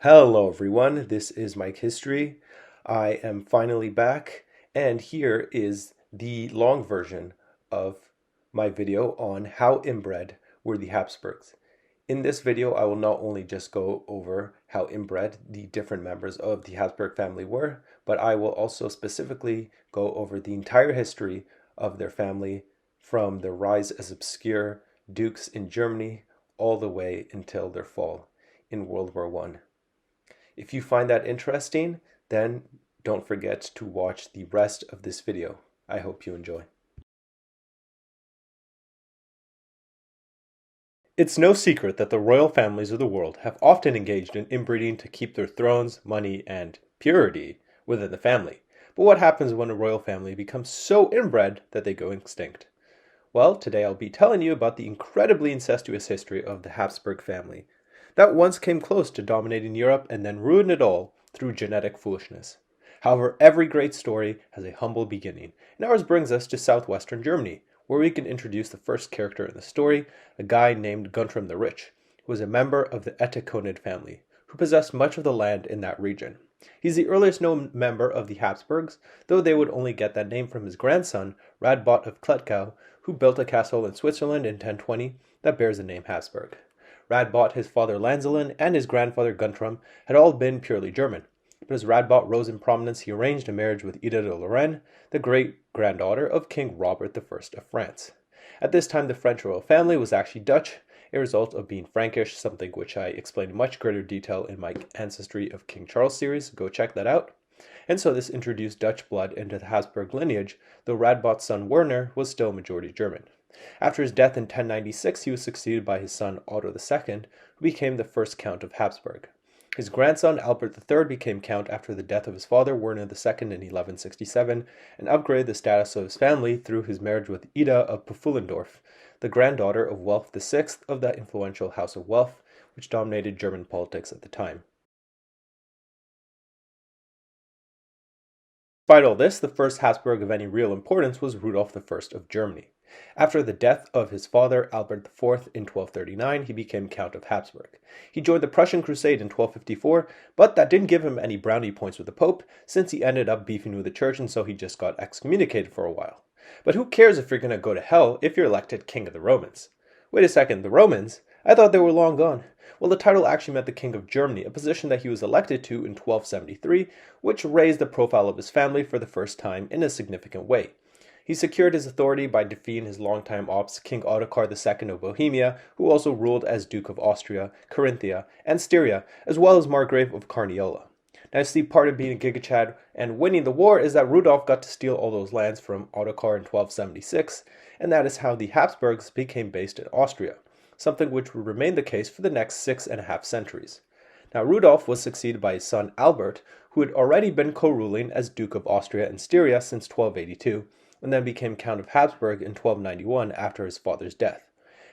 Hello everyone, this is Mike History. I am finally back, and here is the long version of my video on how inbred were the Habsburgs. In this video, I will not only just go over how inbred the different members of the Habsburg family were, but I will also specifically go over the entire history of their family from their rise as obscure dukes in Germany all the way until their fall in World War I. If you find that interesting, then don't forget to watch the rest of this video. I hope you enjoy. It's no secret that the royal families of the world have often engaged in inbreeding to keep their thrones, money, and purity within the family. But what happens when a royal family becomes so inbred that they go extinct? Well, today I'll be telling you about the incredibly incestuous history of the Habsburg family that once came close to dominating Europe and then ruined it all through genetic foolishness. However, every great story has a humble beginning, and ours brings us to southwestern Germany, where we can introduce the first character in the story, a guy named Guntram the Rich, who was a member of the Etaconid family, who possessed much of the land in that region. He's the earliest known member of the Habsburgs, though they would only get that name from his grandson, Radbot of Klettgau, who built a castle in Switzerland in 1020 that bears the name Habsburg. Radbot, his father Lanzelin, and his grandfather Guntram had all been purely German, but as Radbot rose in prominence, he arranged a marriage with Ida de Lorraine, the great-granddaughter of King Robert I of France. At this time, the French royal family was actually Dutch, a result of being Frankish, something which I explain in much greater detail in my Ancestry of King Charles series. Go check that out. And so this introduced Dutch blood into the Habsburg lineage, though Radbot's son Werner was still majority German. After his death in 1096, he was succeeded by his son Otto II, who became the first Count of Habsburg. His grandson Albert III became Count after the death of his father Werner II in 1167, and upgraded the status of his family through his marriage with Ida of Pfullendorf, the granddaughter of Welf VI of the influential House of Welf, which dominated German politics at the time. Despite all this, the first Habsburg of any real importance was Rudolf I of Germany. After the death of his father, Albert IV, in 1239, he became Count of Habsburg. He joined the Prussian Crusade in 1254, but that didn't give him any brownie points with the Pope, since he ended up beefing with the Church, and so he just got excommunicated for a while. But who cares if you're going to go to hell if you're elected King of the Romans? Wait a second, the Romans? I thought they were long gone. Well, the title actually meant the King of Germany, a position that he was elected to in 1273, which raised the profile of his family for the first time in a significant way. He secured his authority by defeating his longtime ops, King Ottokar II of Bohemia, who also ruled as Duke of Austria, Carinthia, and Styria, as well as Margrave of Carniola. Now, see, part of being a Giga-Chad and winning the war is that Rudolf got to steal all those lands from Ottokar in 1276, and that is how the Habsburgs became based in Austria, something which would remain the case for the next 6.5 centuries. Now, Rudolf was succeeded by his son Albert, who had already been co-ruling as Duke of Austria and Styria since 1282, and then became Count of Habsburg in 1291 after his father's death.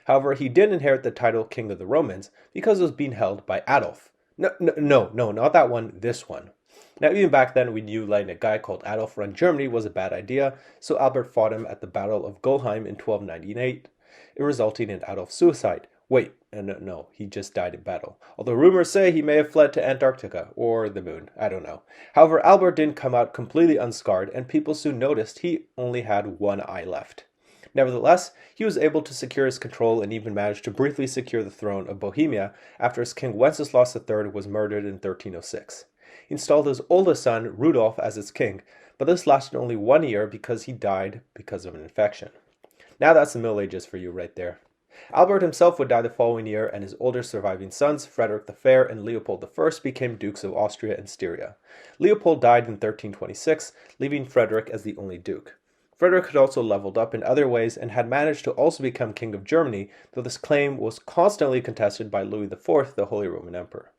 However, he did inherit the title King of the Romans because it was being held by Adolf. No, not that one, this one. Now, even back then, we knew letting a guy called Adolf run Germany was a bad idea, so Albert fought him at the Battle of Gulheim in 1298, resulting in Adolf's suicide. Wait, no, he just died in battle. Although rumors say he may have fled to Antarctica, or the moon, I don't know. However, Albert didn't come out completely unscarred, and people soon noticed he only had one eye left. Nevertheless, he was able to secure his control and even managed to briefly secure the throne of Bohemia after his king Wenceslaus III was murdered in 1306. He installed his oldest son, Rudolf, as his king, but this lasted only 1 year because he died because of an infection. Now that's the Middle Ages for you right there. Albert himself would die the following year, and his older surviving sons, Frederick the Fair and Leopold I, became dukes of Austria and Styria. Leopold died in 1326, leaving Frederick as the only duke. Frederick had also leveled up in other ways and had managed to also become King of Germany, though this claim was constantly contested by Louis IV, the Holy Roman Emperor.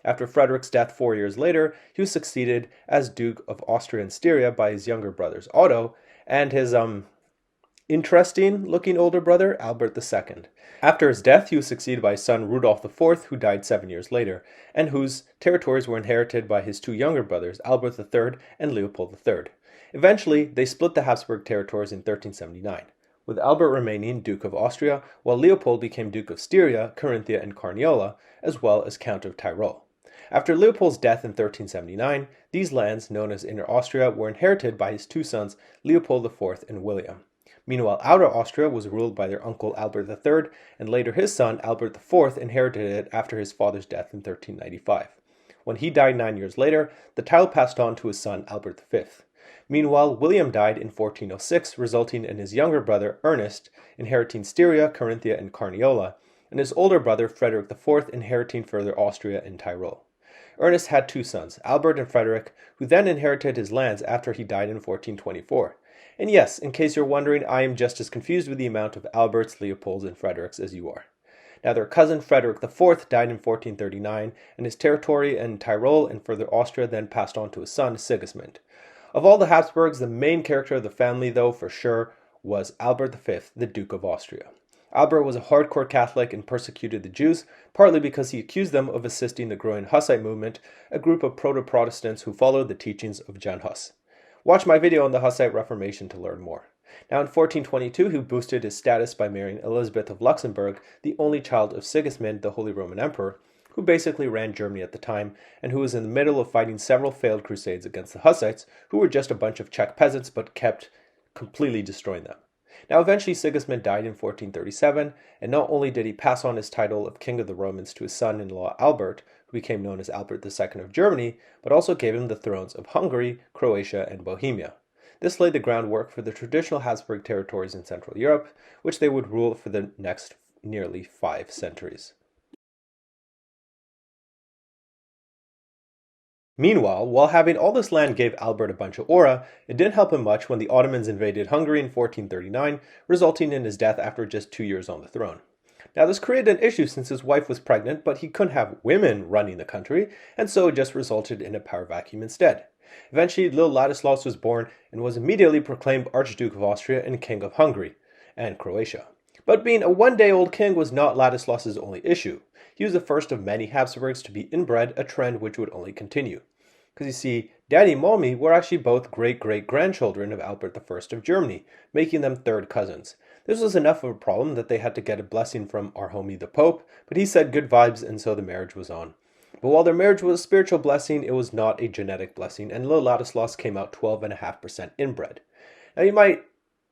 After Frederick's death 4 years later, he was succeeded as Duke of Austria and Styria by his younger brothers Otto and his interesting-looking older brother, Albert II. After his death, he was succeeded by his son Rudolf IV, who died 7 years later, and whose territories were inherited by his two younger brothers, Albert III and Leopold III. Eventually, they split the Habsburg territories in 1379, with Albert remaining Duke of Austria, while Leopold became Duke of Styria, Carinthia, and Carniola, as well as Count of Tyrol. After Leopold's death in 1379, these lands, known as Inner Austria, were inherited by his two sons, Leopold IV and William. Meanwhile, Outer Austria was ruled by their uncle Albert III, and later his son, Albert IV, inherited it after his father's death in 1395. When he died 9 years later, the title passed on to his son, Albert V. Meanwhile, William died in 1406, resulting in his younger brother, Ernest, inheriting Styria, Carinthia, and Carniola, and his older brother, Frederick IV, inheriting further Austria and Tyrol. Ernest had two sons, Albert and Frederick, who then inherited his lands after he died in 1424. And yes, in case you're wondering, I am just as confused with the amount of Alberts, Leopolds, and Fredericks as you are. Now, their cousin Frederick IV died in 1439, and his territory in Tyrol and further Austria then passed on to his son, Sigismund. Of all the Habsburgs, the main character of the family, though, for sure, was Albert V, the Duke of Austria. Albert was a hardcore Catholic and persecuted the Jews, partly because he accused them of assisting the growing Hussite movement, a group of proto-Protestants who followed the teachings of Jan Hus. Watch my video on the Hussite Reformation to learn more. Now in 1422, he boosted his status by marrying Elizabeth of Luxembourg, the only child of Sigismund, the Holy Roman Emperor, who basically ran Germany at the time, and who was in the middle of fighting several failed crusades against the Hussites, who were just a bunch of Czech peasants but kept completely destroying them. Now eventually Sigismund died in 1437, and not only did he pass on his title of King of the Romans to his son-in-law Albert, who became known as Albert II of Germany, but also gave him the thrones of Hungary, Croatia, and Bohemia. This laid the groundwork for the traditional Habsburg territories in Central Europe, which they would rule for the next nearly 5 centuries. Meanwhile, while having all this land gave Albert a bunch of aura, it didn't help him much when the Ottomans invaded Hungary in 1439, resulting in his death after just 2 years on the throne. Now this created an issue since his wife was pregnant, but he couldn't have women running the country, and so it just resulted in a power vacuum instead. Eventually, little Ladislaus was born and was immediately proclaimed Archduke of Austria and King of Hungary and Croatia. But being a one-day-old king was not Ladislaus's only issue. He was the first of many Habsburgs to be inbred, a trend which would only continue. Because you see, Daddy and Mommy were actually both great-great-grandchildren of Albert I of Germany, making them third cousins. This was enough of a problem that they had to get a blessing from our homie the Pope, but he said good vibes, and so the marriage was on. But while their marriage was a spiritual blessing, it was not a genetic blessing, and little Ladislaus came out 12.5% inbred. Now you might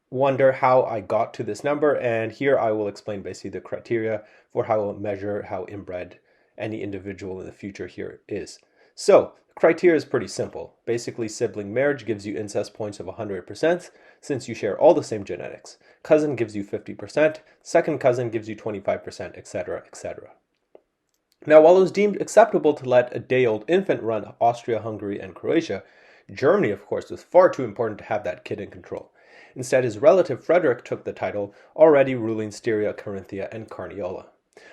wonder how I got to this number, and here I will explain basically the criteria for how to measure how inbred any individual in the future here is. So, the criteria is pretty simple. Basically, sibling marriage gives you incest points of 100% since you share all the same genetics. Cousin gives you 50%, second cousin gives you 25%, etc., etc. Now, while it was deemed acceptable to let a day-old infant run Austria, Hungary, and Croatia, Germany, of course, was far too important to have that kid in control. Instead, his relative Frederick took the title, already ruling Styria, Carinthia, and Carniola.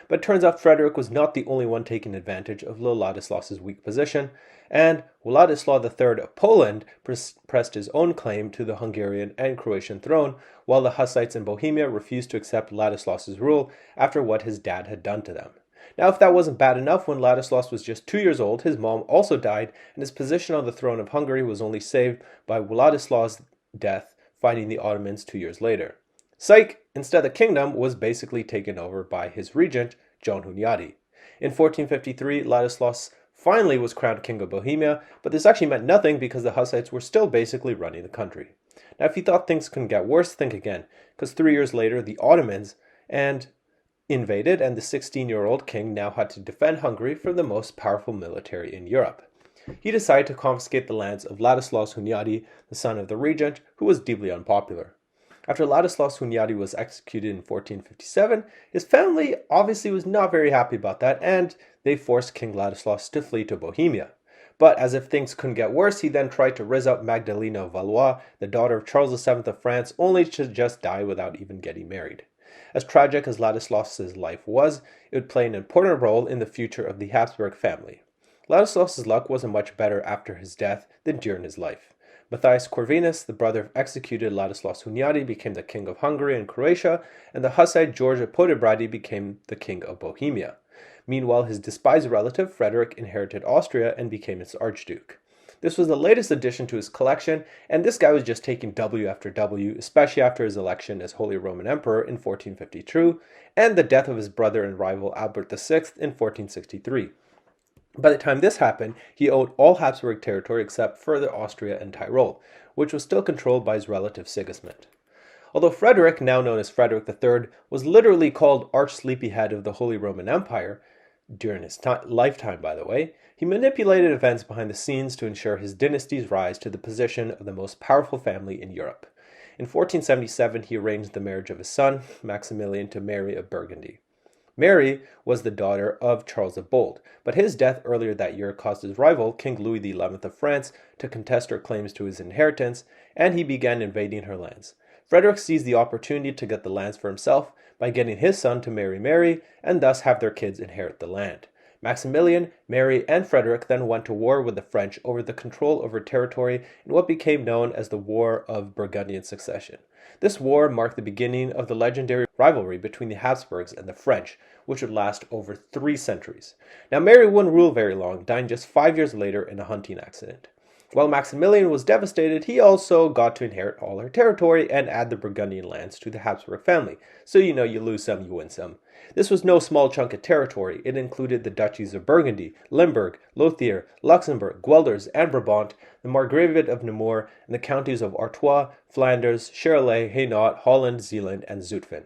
But it turns out Frederick was not the only one taking advantage of little Ladislaus's weak position, and Ladislaus III of Poland pressed his own claim to the Hungarian and Croatian throne, while the Hussites in Bohemia refused to accept Ladislaus's rule after what his dad had done to them. Now, if that wasn't bad enough, when Ladislaus was just 2 years old, his mom also died, and his position on the throne of Hungary was only saved by Władysław's death, fighting the Ottomans 2 years later. Psych! Instead, the kingdom was basically taken over by his regent, John Hunyadi. In 1453, Ladislaus finally was crowned King of Bohemia, but this actually meant nothing because the Hussites were still basically running the country. Now, if you thought things couldn't get worse, think again, because 3 years later, the Ottomans invaded, and the 16-year-old king now had to defend Hungary from the most powerful military in Europe. He decided to confiscate the lands of Ladislaus Hunyadi, the son of the regent, who was deeply unpopular. After Ladislaus Hunyadi was executed in 1457, his family obviously was not very happy about that, and they forced King Ladislaus to flee to Bohemia. But as if things couldn't get worse, he then tried to raise up Magdalena of Valois, the daughter of Charles VII of France, only to just die without even getting married. As tragic as Ladislaus's life was, it would play an important role in the future of the Habsburg family. Ladislaus's luck wasn't much better after his death than during his life. Matthias Corvinus, the brother of executed Ladislaus Hunyadi, became the king of Hungary and Croatia, and the Hussite George of Podebrady became the king of Bohemia. Meanwhile, his despised relative Frederick inherited Austria and became its archduke. This was the latest addition to his collection, and this guy was just taking W after W, especially after his election as Holy Roman Emperor in 1452, and the death of his brother and rival Albert VI in 1463. By the time this happened, he owned all Habsburg territory except further Austria and Tyrol, which was still controlled by his relative Sigismund. Although Frederick, now known as Frederick III, was literally called Arch-Sleepyhead of the Holy Roman Empire, during his lifetime by the way, he manipulated events behind the scenes to ensure his dynasty's rise to the position of the most powerful family in Europe. In 1477, he arranged the marriage of his son, Maximilian, to Mary of Burgundy. Mary was the daughter of Charles the Bold, but his death earlier that year caused his rival, King Louis XI of France, to contest her claims to his inheritance, and he began invading her lands. Frederick seized the opportunity to get the lands for himself by getting his son to marry Mary, and thus have their kids inherit the land. Maximilian, Mary, and Frederick then went to war with the French over the control over territory in what became known as the War of Burgundian Succession. This war marked the beginning of the legendary rivalry between the Habsburgs and the French, which would last over 3 centuries. Now, Mary wouldn't rule very long, dying just 5 years later in a hunting accident. While Maximilian was devastated, he also got to inherit all her territory and add the Burgundian lands to the Habsburg family. So you lose some, you win some. This was no small chunk of territory. It included the duchies of Burgundy, Limburg, Lothier, Luxembourg, Guelders, and Brabant, the Margravate of Nemours, and the counties of Artois, Flanders, Charolais, Hainaut, Holland, Zeeland, and Zutphen.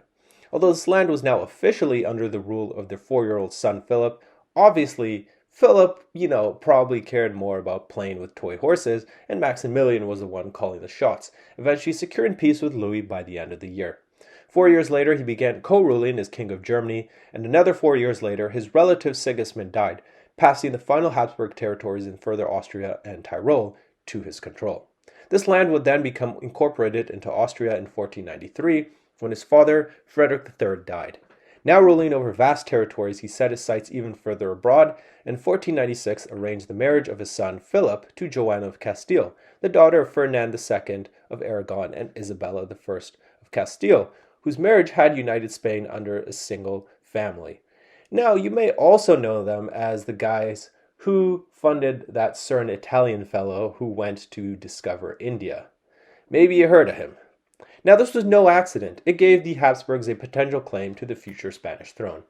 Although this land was now officially under the rule of their 4-year-old son Philip, obviously Philip, probably cared more about playing with toy horses, and Maximilian was the one calling the shots, eventually securing peace with Louis by the end of the year. 4 years later, he began co-ruling as King of Germany, and another 4 years later, his relative Sigismund died, passing the final Habsburg territories in further Austria and Tyrol to his control. This land would then become incorporated into Austria in 1493, when his father, Frederick III, died. Now ruling over vast territories, he set his sights even further abroad, and in 1496 arranged the marriage of his son Philip to Joanna of Castile, the daughter of Ferdinand II of Aragon and Isabella I of Castile, whose marriage had united Spain under a single family. Now, you may also know them as the guys who funded that certain Italian fellow who went to discover India. Maybe you heard of him. Now, this was no accident. It gave the Habsburgs a potential claim to the future Spanish throne.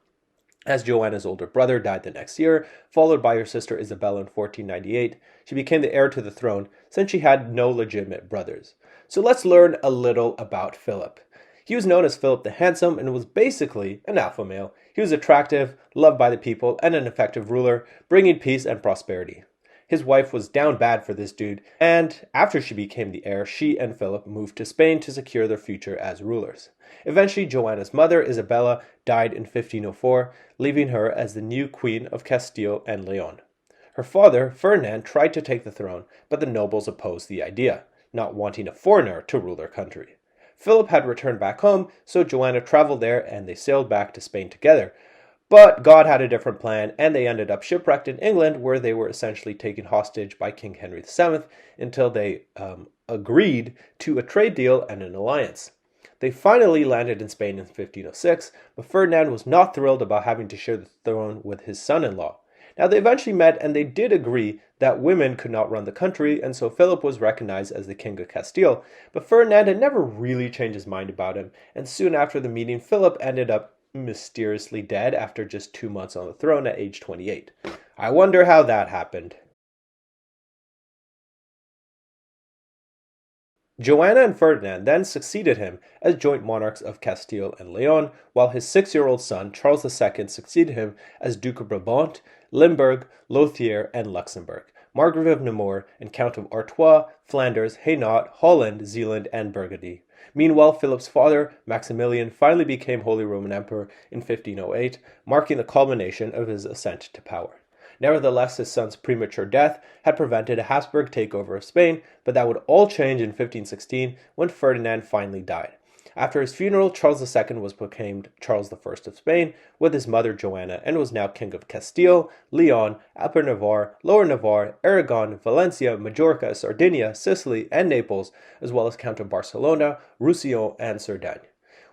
As Joanna's older brother died the next year, followed by her sister Isabella in 1498, she became the heir to the throne since she had no legitimate brothers. So let's learn a little about Philip. He was known as Philip the Handsome and was basically an alpha male. He was attractive, loved by the people, and an effective ruler, bringing peace and prosperity. His wife was down bad for this dude, and after she became the heir, she and Philip moved to Spain to secure their future as rulers. Eventually, Joanna's mother, Isabella, died in 1504, leaving her as the new queen of Castile and Leon. Her father, Ferdinand, tried to take the throne, but the nobles opposed the idea, not wanting a foreigner to rule their country. Philip had returned back home, so Joanna traveled there and they sailed back to Spain together. But God had a different plan, and they ended up shipwrecked in England, where they were essentially taken hostage by King Henry VII until they agreed to a trade deal and an alliance. They finally landed in Spain in 1506, but Ferdinand was not thrilled about having to share the throne with his son-in-law. Now, they eventually met, and they did agree that women could not run the country, and so Philip was recognized as the King of Castile. But Ferdinand had never really changed his mind about him, and soon after the meeting, Philip ended up mysteriously dead after just 2 months on the throne at age 28. I wonder how that happened. Joanna and Ferdinand then succeeded him as joint monarchs of Castile and Leon, while his 6-year-old son, Charles II, succeeded him as Duke of Brabant, Limburg, Lothier, and Luxembourg, Margrave of Nemours, and Count of Artois, Flanders, Hainaut, Holland, Zeeland, and Burgundy. Meanwhile, Philip's father, Maximilian, finally became Holy Roman Emperor in 1508, marking the culmination of his ascent to power. Nevertheless, his son's premature death had prevented a Habsburg takeover of Spain, but that would all change in 1516 when Ferdinand finally died. After his funeral, Charles II was proclaimed Charles I of Spain with his mother Joanna and was now King of Castile, Leon, Upper Navarre, Lower Navarre, Aragon, Valencia, Majorca, Sardinia, Sicily, and Naples, as well as Count of Barcelona, Roussillon, and Cerdagne.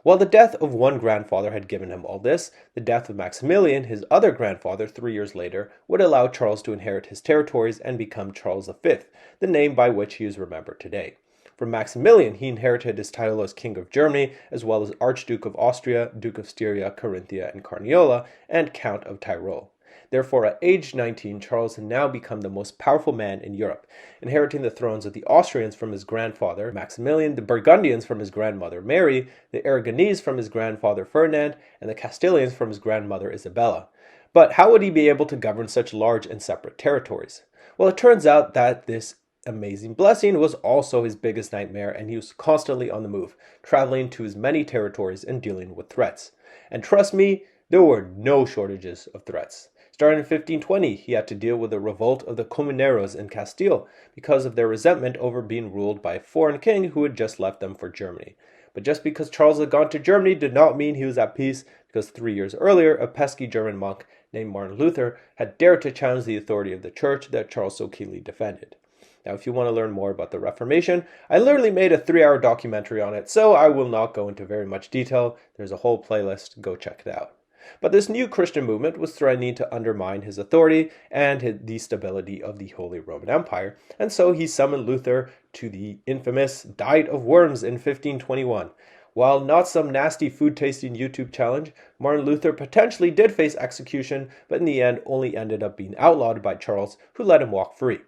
While the death of one grandfather had given him all this, the death of Maximilian, his other grandfather 3 years later, would allow Charles to inherit his territories and become Charles V, the name by which he is remembered today. From Maximilian, he inherited his title as King of Germany, as well as Archduke of Austria, Duke of Styria, Carinthia, and Carniola, and Count of Tyrol. Therefore, at age 19, Charles had now become the most powerful man in Europe, inheriting the thrones of the Austrians from his grandfather Maximilian, the Burgundians from his grandmother Mary, the Aragonese from his grandfather Ferdinand, and the Castilians from his grandmother Isabella. But how would he be able to govern such large and separate territories? Well, it turns out that this amazing blessing was also his biggest nightmare, and he was constantly on the move, traveling to his many territories and dealing with threats. And trust me, there were no shortages of threats. Starting in 1520, he had to deal with the revolt of the Comuneros in Castile because of their resentment over being ruled by a foreign king who had just left them for Germany. But just because Charles had gone to Germany did not mean he was at peace, because 3 years earlier, a pesky German monk named Martin Luther had dared to challenge the authority of the church that Charles so keenly defended. Now, if you want to learn more about the Reformation, I literally made a 3-hour documentary on it, so I will not go into very much detail. There's a whole playlist. Go check it out. But this new Christian movement was threatening to undermine his authority and the stability of the Holy Roman Empire, and so he summoned Luther to the infamous Diet of Worms in 1521. While not some nasty food-tasting YouTube challenge, Martin Luther potentially did face execution, but in the end only ended up being outlawed by Charles, who let him walk free.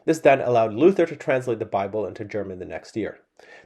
This then allowed Luther to translate the Bible into German the next year.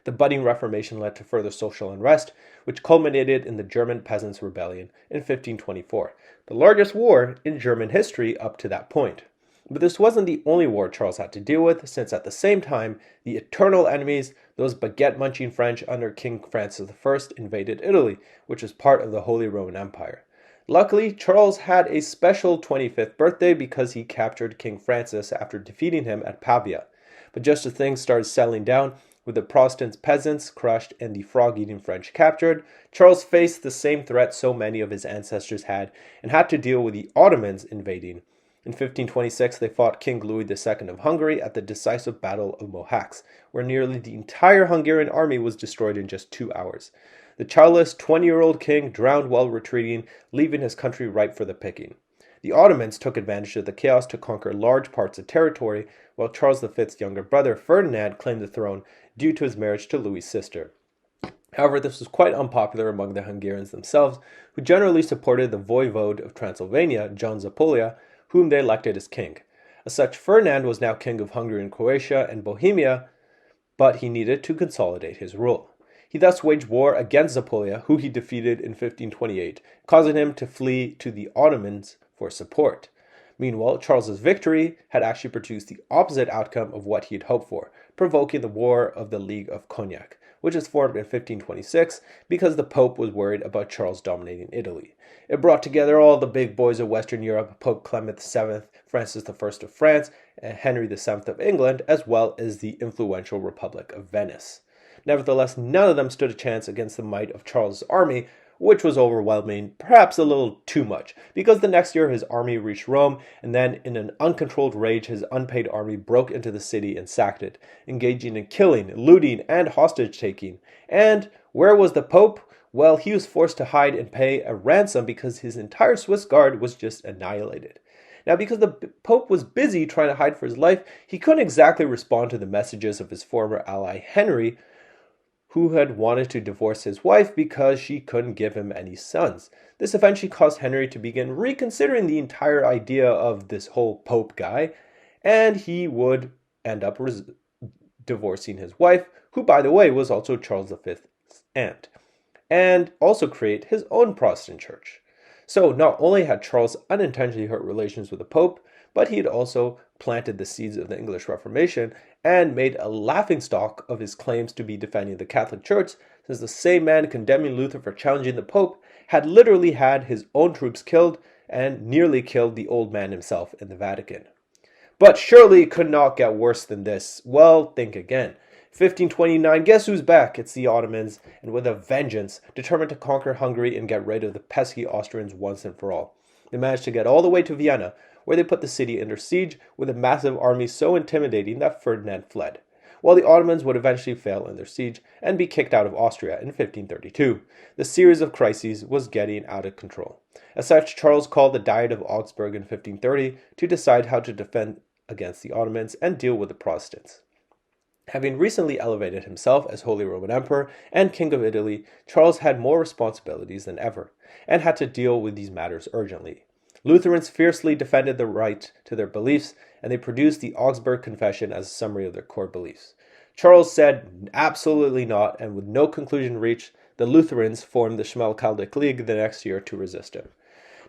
The budding Reformation led to further social unrest, which culminated in the German Peasants' Rebellion in 1524, the largest war in German history up to that point. But this wasn't the only war Charles had to deal with, since at the same time, the eternal enemies, those baguette-munching French under King Francis I, invaded Italy, which was part of the Holy Roman Empire. Luckily, Charles had a special 25th birthday because he captured King Francis after defeating him at Pavia. But just as things started settling down, with the Protestant peasants crushed and the frog-eating French captured, Charles faced the same threat so many of his ancestors had and had to deal with the Ottomans invading. In 1526, they fought King Louis II of Hungary at the decisive Battle of Mohacs, where nearly the entire Hungarian army was destroyed in just 2 hours. The childless 20-year-old king drowned while retreating, leaving his country ripe for the picking. The Ottomans took advantage of the chaos to conquer large parts of territory, while Charles V's younger brother Ferdinand claimed the throne due to his marriage to Louis's sister. However, this was quite unpopular among the Hungarians themselves, who generally supported the voivode of Transylvania, John Zapolya, whom they elected as king. As such, Ferdinand was now king of Hungary and Croatia and Bohemia, but he needed to consolidate his rule. He thus waged war against Zapolya, who he defeated in 1528, causing him to flee to the Ottomans for support. Meanwhile, Charles's victory had actually produced the opposite outcome of what he had hoped for, provoking the War of the League of Cognac, which was formed in 1526 because the Pope was worried about Charles dominating Italy. It brought together all the big boys of Western Europe, Pope Clement VII, Francis I of France, and Henry VII of England, as well as the influential Republic of Venice. Nevertheless, none of them stood a chance against the might of Charles' army, which was overwhelming, perhaps a little too much, because the next year his army reached Rome, and then in an uncontrolled rage his unpaid army broke into the city and sacked it, engaging in killing, looting, and hostage-taking. And where was the Pope? Well, he was forced to hide and pay a ransom because his entire Swiss guard was just annihilated. Now, because the Pope was busy trying to hide for his life, he couldn't exactly respond to the messages of his former ally Henry, who had wanted to divorce his wife because she couldn't give him any sons. This eventually caused Henry to begin reconsidering the entire idea of this whole Pope guy, and he would end up divorcing his wife, who, by the way, was also Charles V's aunt, and also create his own Protestant church. So not only had Charles unintentionally hurt relations with the Pope, but he had also planted the seeds of the English Reformation and made a laughingstock of his claims to be defending the Catholic Church, since the same man condemning Luther for challenging the Pope had literally had his own troops killed and nearly killed the old man himself in the Vatican. But surely it could not get worse than this. Well, think again. 1529, guess who's back? It's the Ottomans, and with a vengeance, determined to conquer Hungary and get rid of the pesky Austrians once and for all. They managed to get all the way to Vienna, where they put the city under siege with a massive army so intimidating that Ferdinand fled, while the Ottomans would eventually fail in their siege and be kicked out of Austria in 1532. The series of crises was getting out of control. As such, Charles called the Diet of Augsburg in 1530 to decide how to defend against the Ottomans and deal with the Protestants. Having recently elevated himself as Holy Roman Emperor and King of Italy, Charles had more responsibilities than ever, and had to deal with these matters urgently. Lutherans fiercely defended the right to their beliefs, and they produced the Augsburg Confession as a summary of their core beliefs. Charles said absolutely not, and with no conclusion reached, the Lutherans formed the Schmalkaldic League the next year to resist him.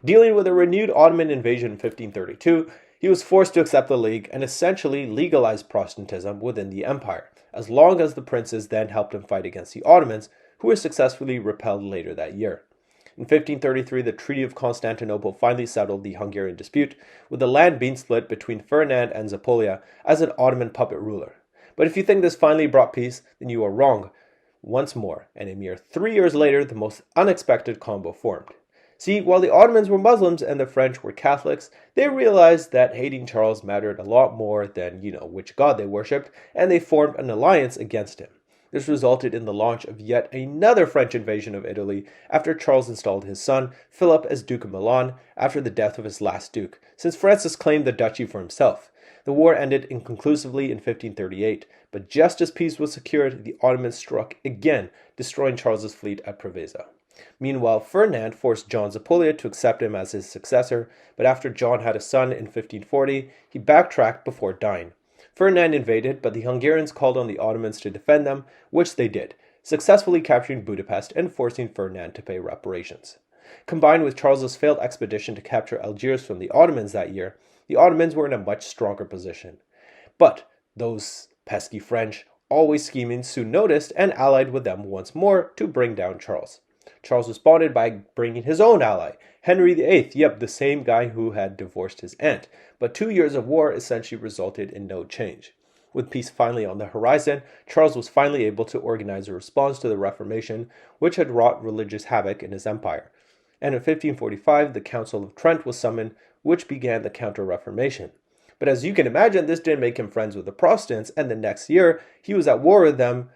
Dealing with a renewed Ottoman invasion in 1532, he was forced to accept the League and essentially legalize Protestantism within the empire, as long as the princes then helped him fight against the Ottomans, who were successfully repelled later that year. In 1533, the Treaty of Constantinople finally settled the Hungarian dispute, with the land being split between Ferdinand and Zápolya as an Ottoman puppet ruler. But if you think this finally brought peace, then you are wrong once more, and a mere 3 years later, the most unexpected combo formed. See, while the Ottomans were Muslims and the French were Catholics, they realized that hating Charles mattered a lot more than, which god they worshipped, and they formed an alliance against him. This resulted in the launch of yet another French invasion of Italy after Charles installed his son, Philip, as Duke of Milan after the death of his last duke, since Francis claimed the duchy for himself. The war ended inconclusively in 1538, but just as peace was secured, the Ottomans struck again, destroying Charles's fleet at Preveza. Meanwhile, Ferdinand forced John Zápolya to accept him as his successor, but after John had a son in 1540, he backtracked before dying. Ferdinand invaded, but the Hungarians called on the Ottomans to defend them, which they did, successfully capturing Budapest and forcing Ferdinand to pay reparations. Combined with Charles's failed expedition to capture Algiers from the Ottomans that year, the Ottomans were in a much stronger position. But those pesky French, always scheming, soon noticed and allied with them once more to bring down Charles. Charles responded by bringing his own ally, Henry VIII, the same guy who had divorced his aunt, but 2 years of war essentially resulted in no change. With peace finally on the horizon, Charles was finally able to organize a response to the Reformation, which had wrought religious havoc in his empire. And in 1545, the Council of Trent was summoned, which began the Counter-Reformation. But as you can imagine, this didn't make him friends with the Protestants, and the next year, he was at war with them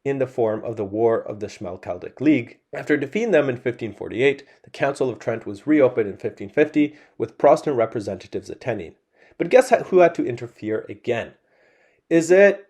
in the form of the War of the Schmalkaldic League. After defeating them in 1548, the Council of Trent was reopened in 1550, with Protestant representatives attending. But guess who had to interfere again? Is it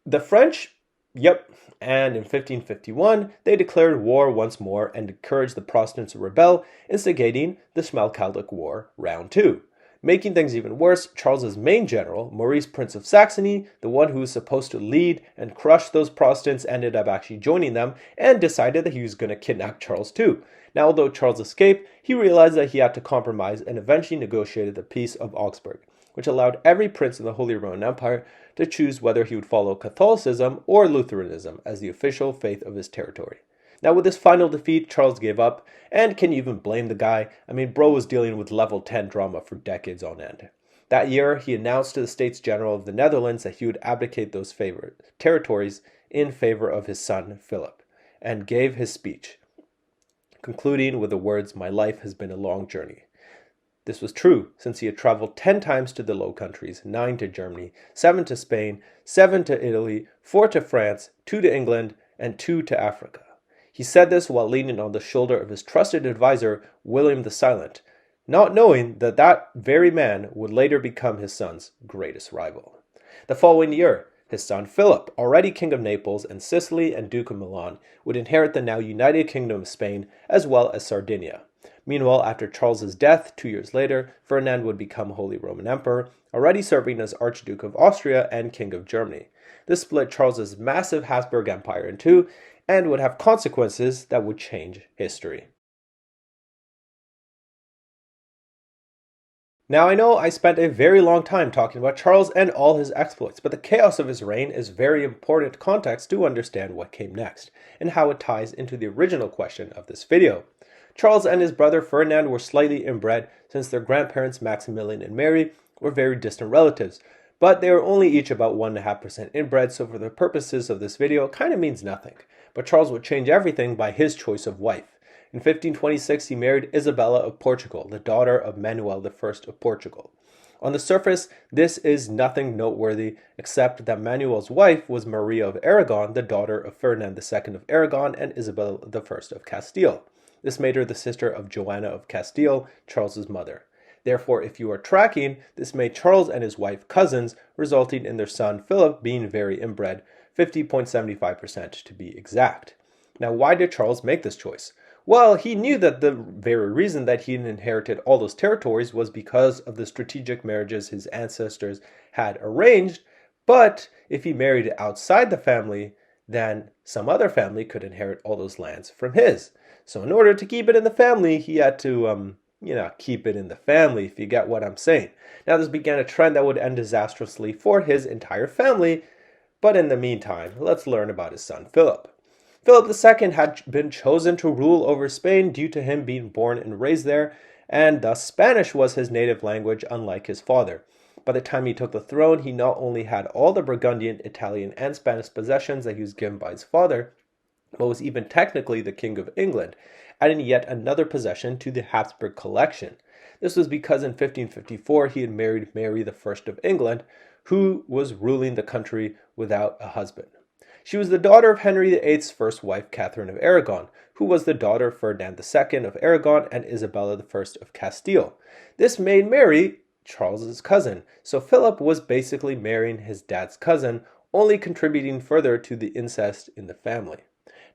the French? Yep. And in 1551, they declared war once more and encouraged the Protestants to rebel, instigating the Schmalkaldic War Round 2. Making things even worse, Charles's main general, Maurice Prince of Saxony, the one who was supposed to lead and crush those Protestants, ended up actually joining them and decided that he was going to kidnap Charles too. Now, although Charles escaped, he realized that he had to compromise and eventually negotiated the Peace of Augsburg, which allowed every prince in the Holy Roman Empire to choose whether he would follow Catholicism or Lutheranism as the official faith of his territory. Now, with this final defeat, Charles gave up, and can you even blame the guy? I mean, bro was dealing with level 10 drama for decades on end. That year, he announced to the States General of the Netherlands that he would abdicate those territories in favor of his son, Philip, and gave his speech, concluding with the words, "My life has been a long journey." This was true, since he had traveled 10 times to the Low Countries, 9 to Germany, 7 to Spain, 7 to Italy, 4 to France, 2 to England, and 2 to Africa. He said this while leaning on the shoulder of his trusted advisor, William the Silent, not knowing that that very man would later become his son's greatest rival. The following year, his son Philip, already King of Naples and Sicily and Duke of Milan, would inherit the now united Kingdom of Spain as well as Sardinia. Meanwhile, after Charles's death 2 years later, Ferdinand would become Holy Roman Emperor, already serving as Archduke of Austria and King of Germany. This split Charles's massive Habsburg Empire in two, and would have consequences that would change history. Now, I know I spent a very long time talking about Charles and all his exploits, but the chaos of his reign is very important context to understand what came next, and how it ties into the original question of this video. Charles and his brother Ferdinand were slightly inbred, since their grandparents Maximilian and Mary were very distant relatives, but they were only each about 1.5% inbred, so for the purposes of this video, it kind of means nothing. But Charles would change everything by his choice of wife. In 1526, he married Isabella of Portugal, the daughter of Manuel I of Portugal. On the surface, this is nothing noteworthy, except that Manuel's wife was Maria of Aragon, the daughter of Ferdinand II of Aragon and Isabella I of Castile. This made her the sister of Joanna of Castile, Charles's mother. Therefore, if you are tracking, this made Charles and his wife cousins, resulting in their son Philip being very inbred, 50.75% to be exact. Now, why did Charles make this choice? Well, he knew that the very reason that he inherited all those territories was because of the strategic marriages his ancestors had arranged, but if he married outside the family, then some other family could inherit all those lands from his. So in order to keep it in the family, he had to, keep it in the family, if you get what I'm saying. Now, this began a trend that would end disastrously for his entire family, but in the meantime, let's learn about his son Philip. Philip II had been chosen to rule over Spain due to him being born and raised there, and thus Spanish was his native language, unlike his father. By the time he took the throne, he not only had all the Burgundian, Italian, and Spanish possessions that he was given by his father, but was even technically the King of England, adding yet another possession to the Habsburg collection. This was because in 1554 he had married Mary I of England, who was ruling the country without a husband. She was the daughter of Henry VIII's first wife, Catherine of Aragon, who was the daughter of Ferdinand II of Aragon and Isabella I of Castile. This made Mary Charles's cousin, so Philip was basically marrying his dad's cousin, only contributing further to the incest in the family.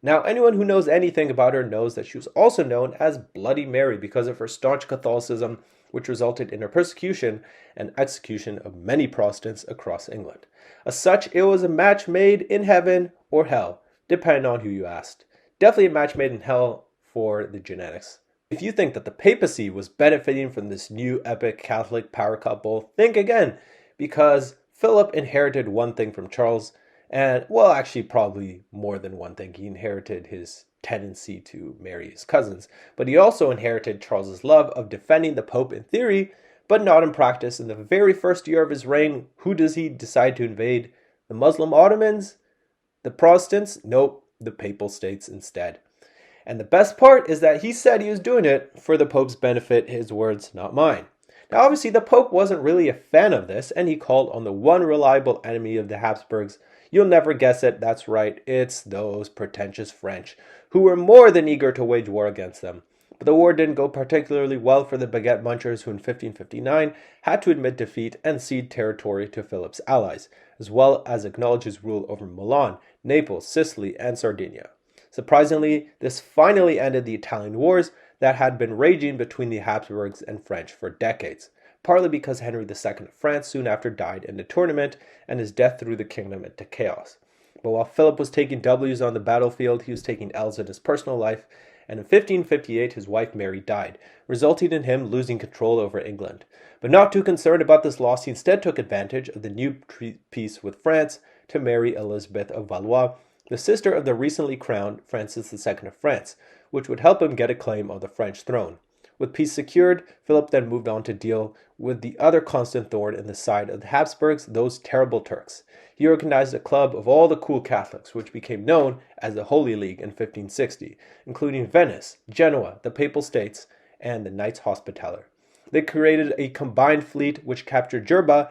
Now, anyone who knows anything about her knows that she was also known as Bloody Mary because of her staunch Catholicism, which resulted in her persecution and execution of many Protestants across England. As such, it was a match made in heaven or hell, depending on who you asked. Definitely a match made in hell for the genetics. If you think that the papacy was benefiting from this new epic Catholic power couple, think again, because Philip inherited one thing from Charles, and, well, actually probably more than one thing. He inherited his tendency to marry his cousins, but he also inherited Charles's love of defending the Pope in theory, but not in practice. In the very first year of his reign, who does he decide to invade? The Muslim Ottomans? The Protestants? Nope, the Papal States instead. And the best part is that he said he was doing it for the Pope's benefit, his words, not mine. Now, obviously, the Pope wasn't really a fan of this, and he called on the one reliable enemy of the Habsburgs. You'll never guess it, that's right, it's those pretentious French, who were more than eager to wage war against them. But the war didn't go particularly well for the baguette munchers, who in 1559 had to admit defeat and cede territory to Philip's allies, as well as acknowledge his rule over Milan, Naples, Sicily, and Sardinia. Surprisingly, this finally ended the Italian wars that had been raging between the Habsburgs and French for decades, partly because Henry II of France soon after died in the tournament, and his death threw the kingdom into chaos. But while Philip was taking W's on the battlefield, he was taking L's in his personal life, and in 1558 his wife Mary died, resulting in him losing control over England. But not too concerned about this loss, he instead took advantage of the new peace with France to marry Elizabeth of Valois, the sister of the recently crowned Francis II of France, which would help him get a claim on the French throne. With peace secured, Philip then moved on to deal with the other constant thorn in the side of the Habsburgs, those terrible Turks. He organized a club of all the cool Catholics, which became known as the Holy League in 1560, including Venice, Genoa, the Papal States, and the Knights Hospitaller. They created a combined fleet which captured Jerba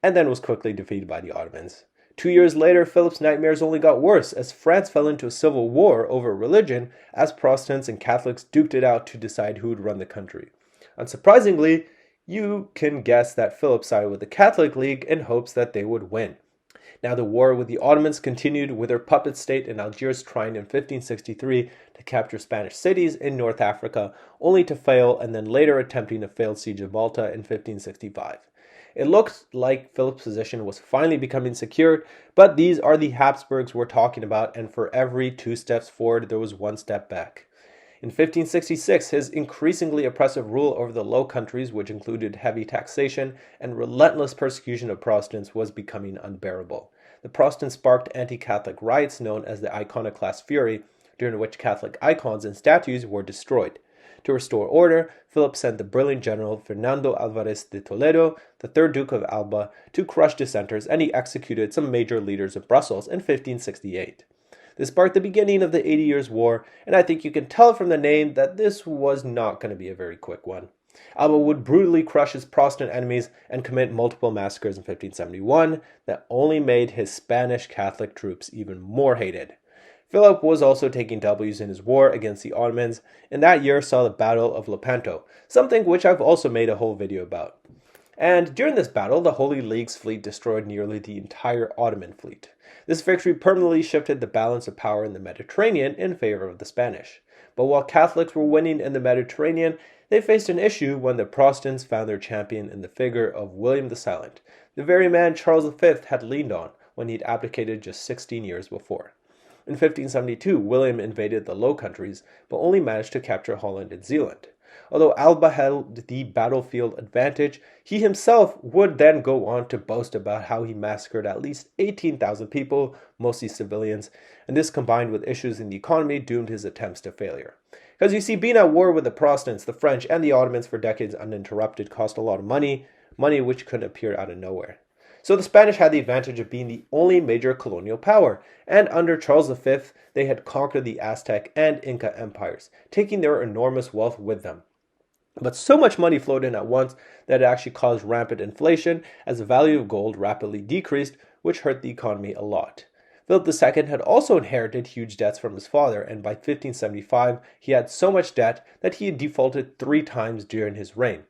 and then was quickly defeated by the Ottomans. 2 years later, Philip's nightmares only got worse as France fell into a civil war over religion as Protestants and Catholics duked it out to decide who would run the country. Unsurprisingly, you can guess that Philip sided with the Catholic League in hopes that they would win. Now the war with the Ottomans continued, with their puppet state in Algiers trying in 1563 to capture Spanish cities in North Africa, only to fail, and then later attempting a failed siege of Malta in 1565. It looked like Philip's position was finally becoming secured, but these are the Habsburgs we're talking about, and for every 2 steps forward, there was 1 step back. In 1566, his increasingly oppressive rule over the Low Countries, which included heavy taxation and relentless persecution of Protestants, was becoming unbearable. The Protestants sparked anti-Catholic riots known as the Iconoclast Fury, during which Catholic icons and statues were destroyed. To restore order, Philip sent the brilliant general Fernando Alvarez de Toledo, the 3rd Duke of Alba, to crush dissenters, and he executed some major leaders of Brussels in 1568. This sparked the beginning of the 80 Years' War, and I think you can tell from the name that this was not going to be a very quick one. Alba would brutally crush his Protestant enemies and commit multiple massacres in 1571 that only made his Spanish Catholic troops even more hated. Philip was also taking W's in his war against the Ottomans, and that year saw the Battle of Lepanto, something which I've also made a whole video about. And during this battle, the Holy League's fleet destroyed nearly the entire Ottoman fleet. This victory permanently shifted the balance of power in the Mediterranean in favor of the Spanish. But while Catholics were winning in the Mediterranean, they faced an issue when the Protestants found their champion in the figure of William the Silent, the very man Charles V had leaned on when he'd abdicated just 16 years before. In 1572, William invaded the Low Countries, but only managed to capture Holland and Zealand. Although Alba held the battlefield advantage, he himself would then go on to boast about how he massacred at least 18,000 people, mostly civilians, and this combined with issues in the economy doomed his attempts to failure. Because you see, being at war with the Protestants, the French, and the Ottomans for decades uninterrupted cost a lot of money which couldn't appear out of nowhere. So the Spanish had the advantage of being the only major colonial power, and under Charles V, they had conquered the Aztec and Inca empires, taking their enormous wealth with them. But so much money flowed in at once that it actually caused rampant inflation as the value of gold rapidly decreased, which hurt the economy a lot. Philip II had also inherited huge debts from his father, and by 1575 he had so much debt that he had defaulted 3 times during his reign.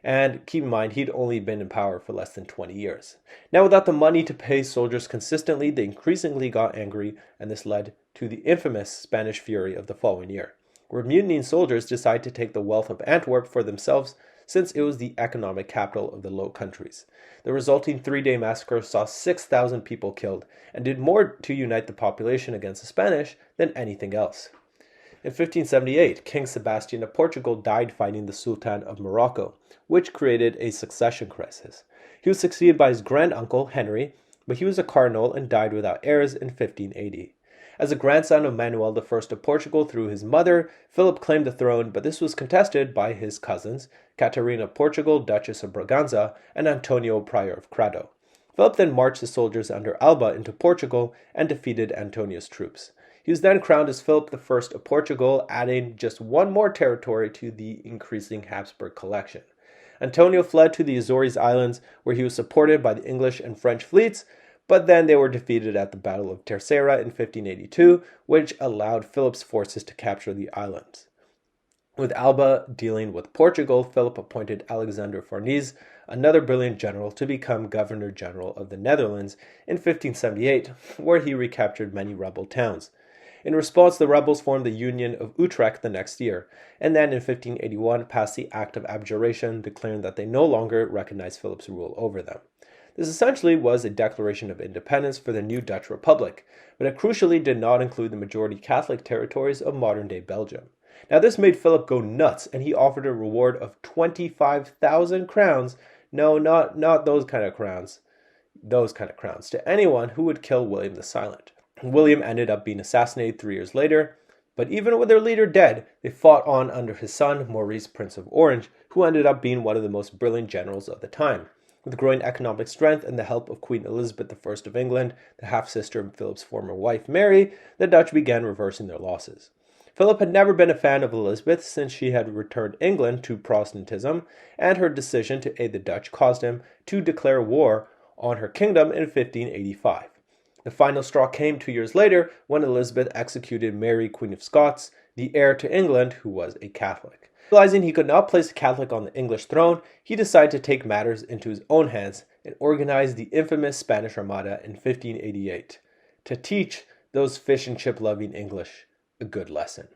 And keep in mind, he'd only been in power for less than 20 years. Now, without the money to pay soldiers consistently, they increasingly got angry, and this led to the infamous Spanish Fury of the following year, where mutinying soldiers decided to take the wealth of Antwerp for themselves since it was the economic capital of the Low Countries. The resulting 3-day massacre saw 6,000 people killed and did more to unite the population against the Spanish than anything else. In 1578, King Sebastian of Portugal died fighting the Sultan of Morocco, which created a succession crisis. He was succeeded by his granduncle, Henry, but he was a cardinal and died without heirs in 1580. As a grandson of Manuel I of Portugal through his mother, Philip claimed the throne, but this was contested by his cousins, Catarina of Portugal, Duchess of Braganza, and Antonio, Prior of Crado. Philip then marched his soldiers under Alba into Portugal and defeated Antonio's troops. He was then crowned as Philip I of Portugal, adding just one more territory to the increasing Habsburg collection. Antonio fled to the Azores Islands, where he was supported by the English and French fleets, but then they were defeated at the Battle of Terceira in 1582, which allowed Philip's forces to capture the islands. With Alba dealing with Portugal, Philip appointed Alexander Farnese, another brilliant general, to become Governor-General of the Netherlands in 1578, where he recaptured many rebel towns. In response, the rebels formed the Union of Utrecht the next year, and then in 1581 passed the Act of Abjuration, declaring that they no longer recognized Philip's rule over them. This essentially was a declaration of independence for the new Dutch Republic, but it crucially did not include the majority Catholic territories of modern-day Belgium. Now this made Philip go nuts, and he offered a reward of 25,000 crowns, no, not those kind of crowns, to anyone who would kill William the Silent. William ended up being assassinated 3 years later, but even with their leader dead, they fought on under his son, Maurice, Prince of Orange, who ended up being one of the most brilliant generals of the time. With growing economic strength and the help of Queen Elizabeth I of England, the half-sister of Philip's former wife Mary, the Dutch began reversing their losses. Philip had never been a fan of Elizabeth since she had returned England to Protestantism, and her decision to aid the Dutch caused him to declare war on her kingdom in 1585. The final straw came 2 years later when Elizabeth executed Mary, Queen of Scots, the heir to England, who was a Catholic. Realizing he could not place a Catholic on the English throne, he decided to take matters into his own hands and organized the infamous Spanish Armada in 1588 to teach those fish and chip loving English a good lesson.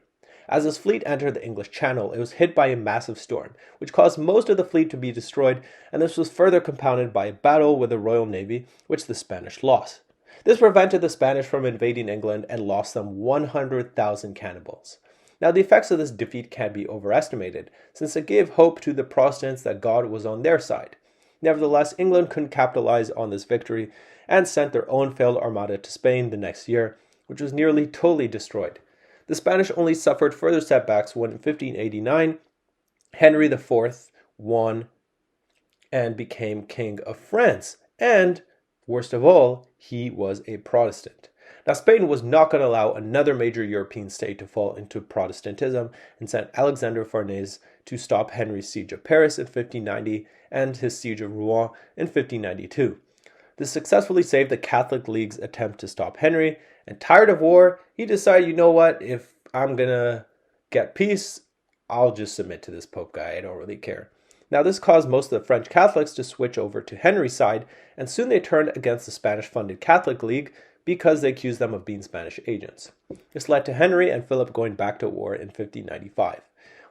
As his fleet entered the English Channel, it was hit by a massive storm, which caused most of the fleet to be destroyed, and this was further compounded by a battle with the Royal Navy, which the Spanish lost. This prevented the Spanish from invading England and lost them 100,000 cannibals. Now, the effects of this defeat can't be overestimated, since it gave hope to the Protestants that God was on their side. Nevertheless, England couldn't capitalize on this victory and sent their own failed armada to Spain the next year, which was nearly totally destroyed. The Spanish only suffered further setbacks when in 1589, Henry IV won and became King of France, and worst of all, he was a Protestant. Now, Spain was not going to allow another major European state to fall into Protestantism and sent Alexander Farnese to stop Henry's siege of Paris in 1590 and his siege of Rouen in 1592. This successfully saved the Catholic League's attempt to stop Henry, and tired of war, he decided, you know what, if I'm going to get peace, I'll just submit to this Pope guy, I don't really care. Now, this caused most of the French Catholics to switch over to Henry's side, and soon they turned against the Spanish-funded Catholic League, because they accused them of being Spanish agents. This led to Henry and Philip going back to war in 1595.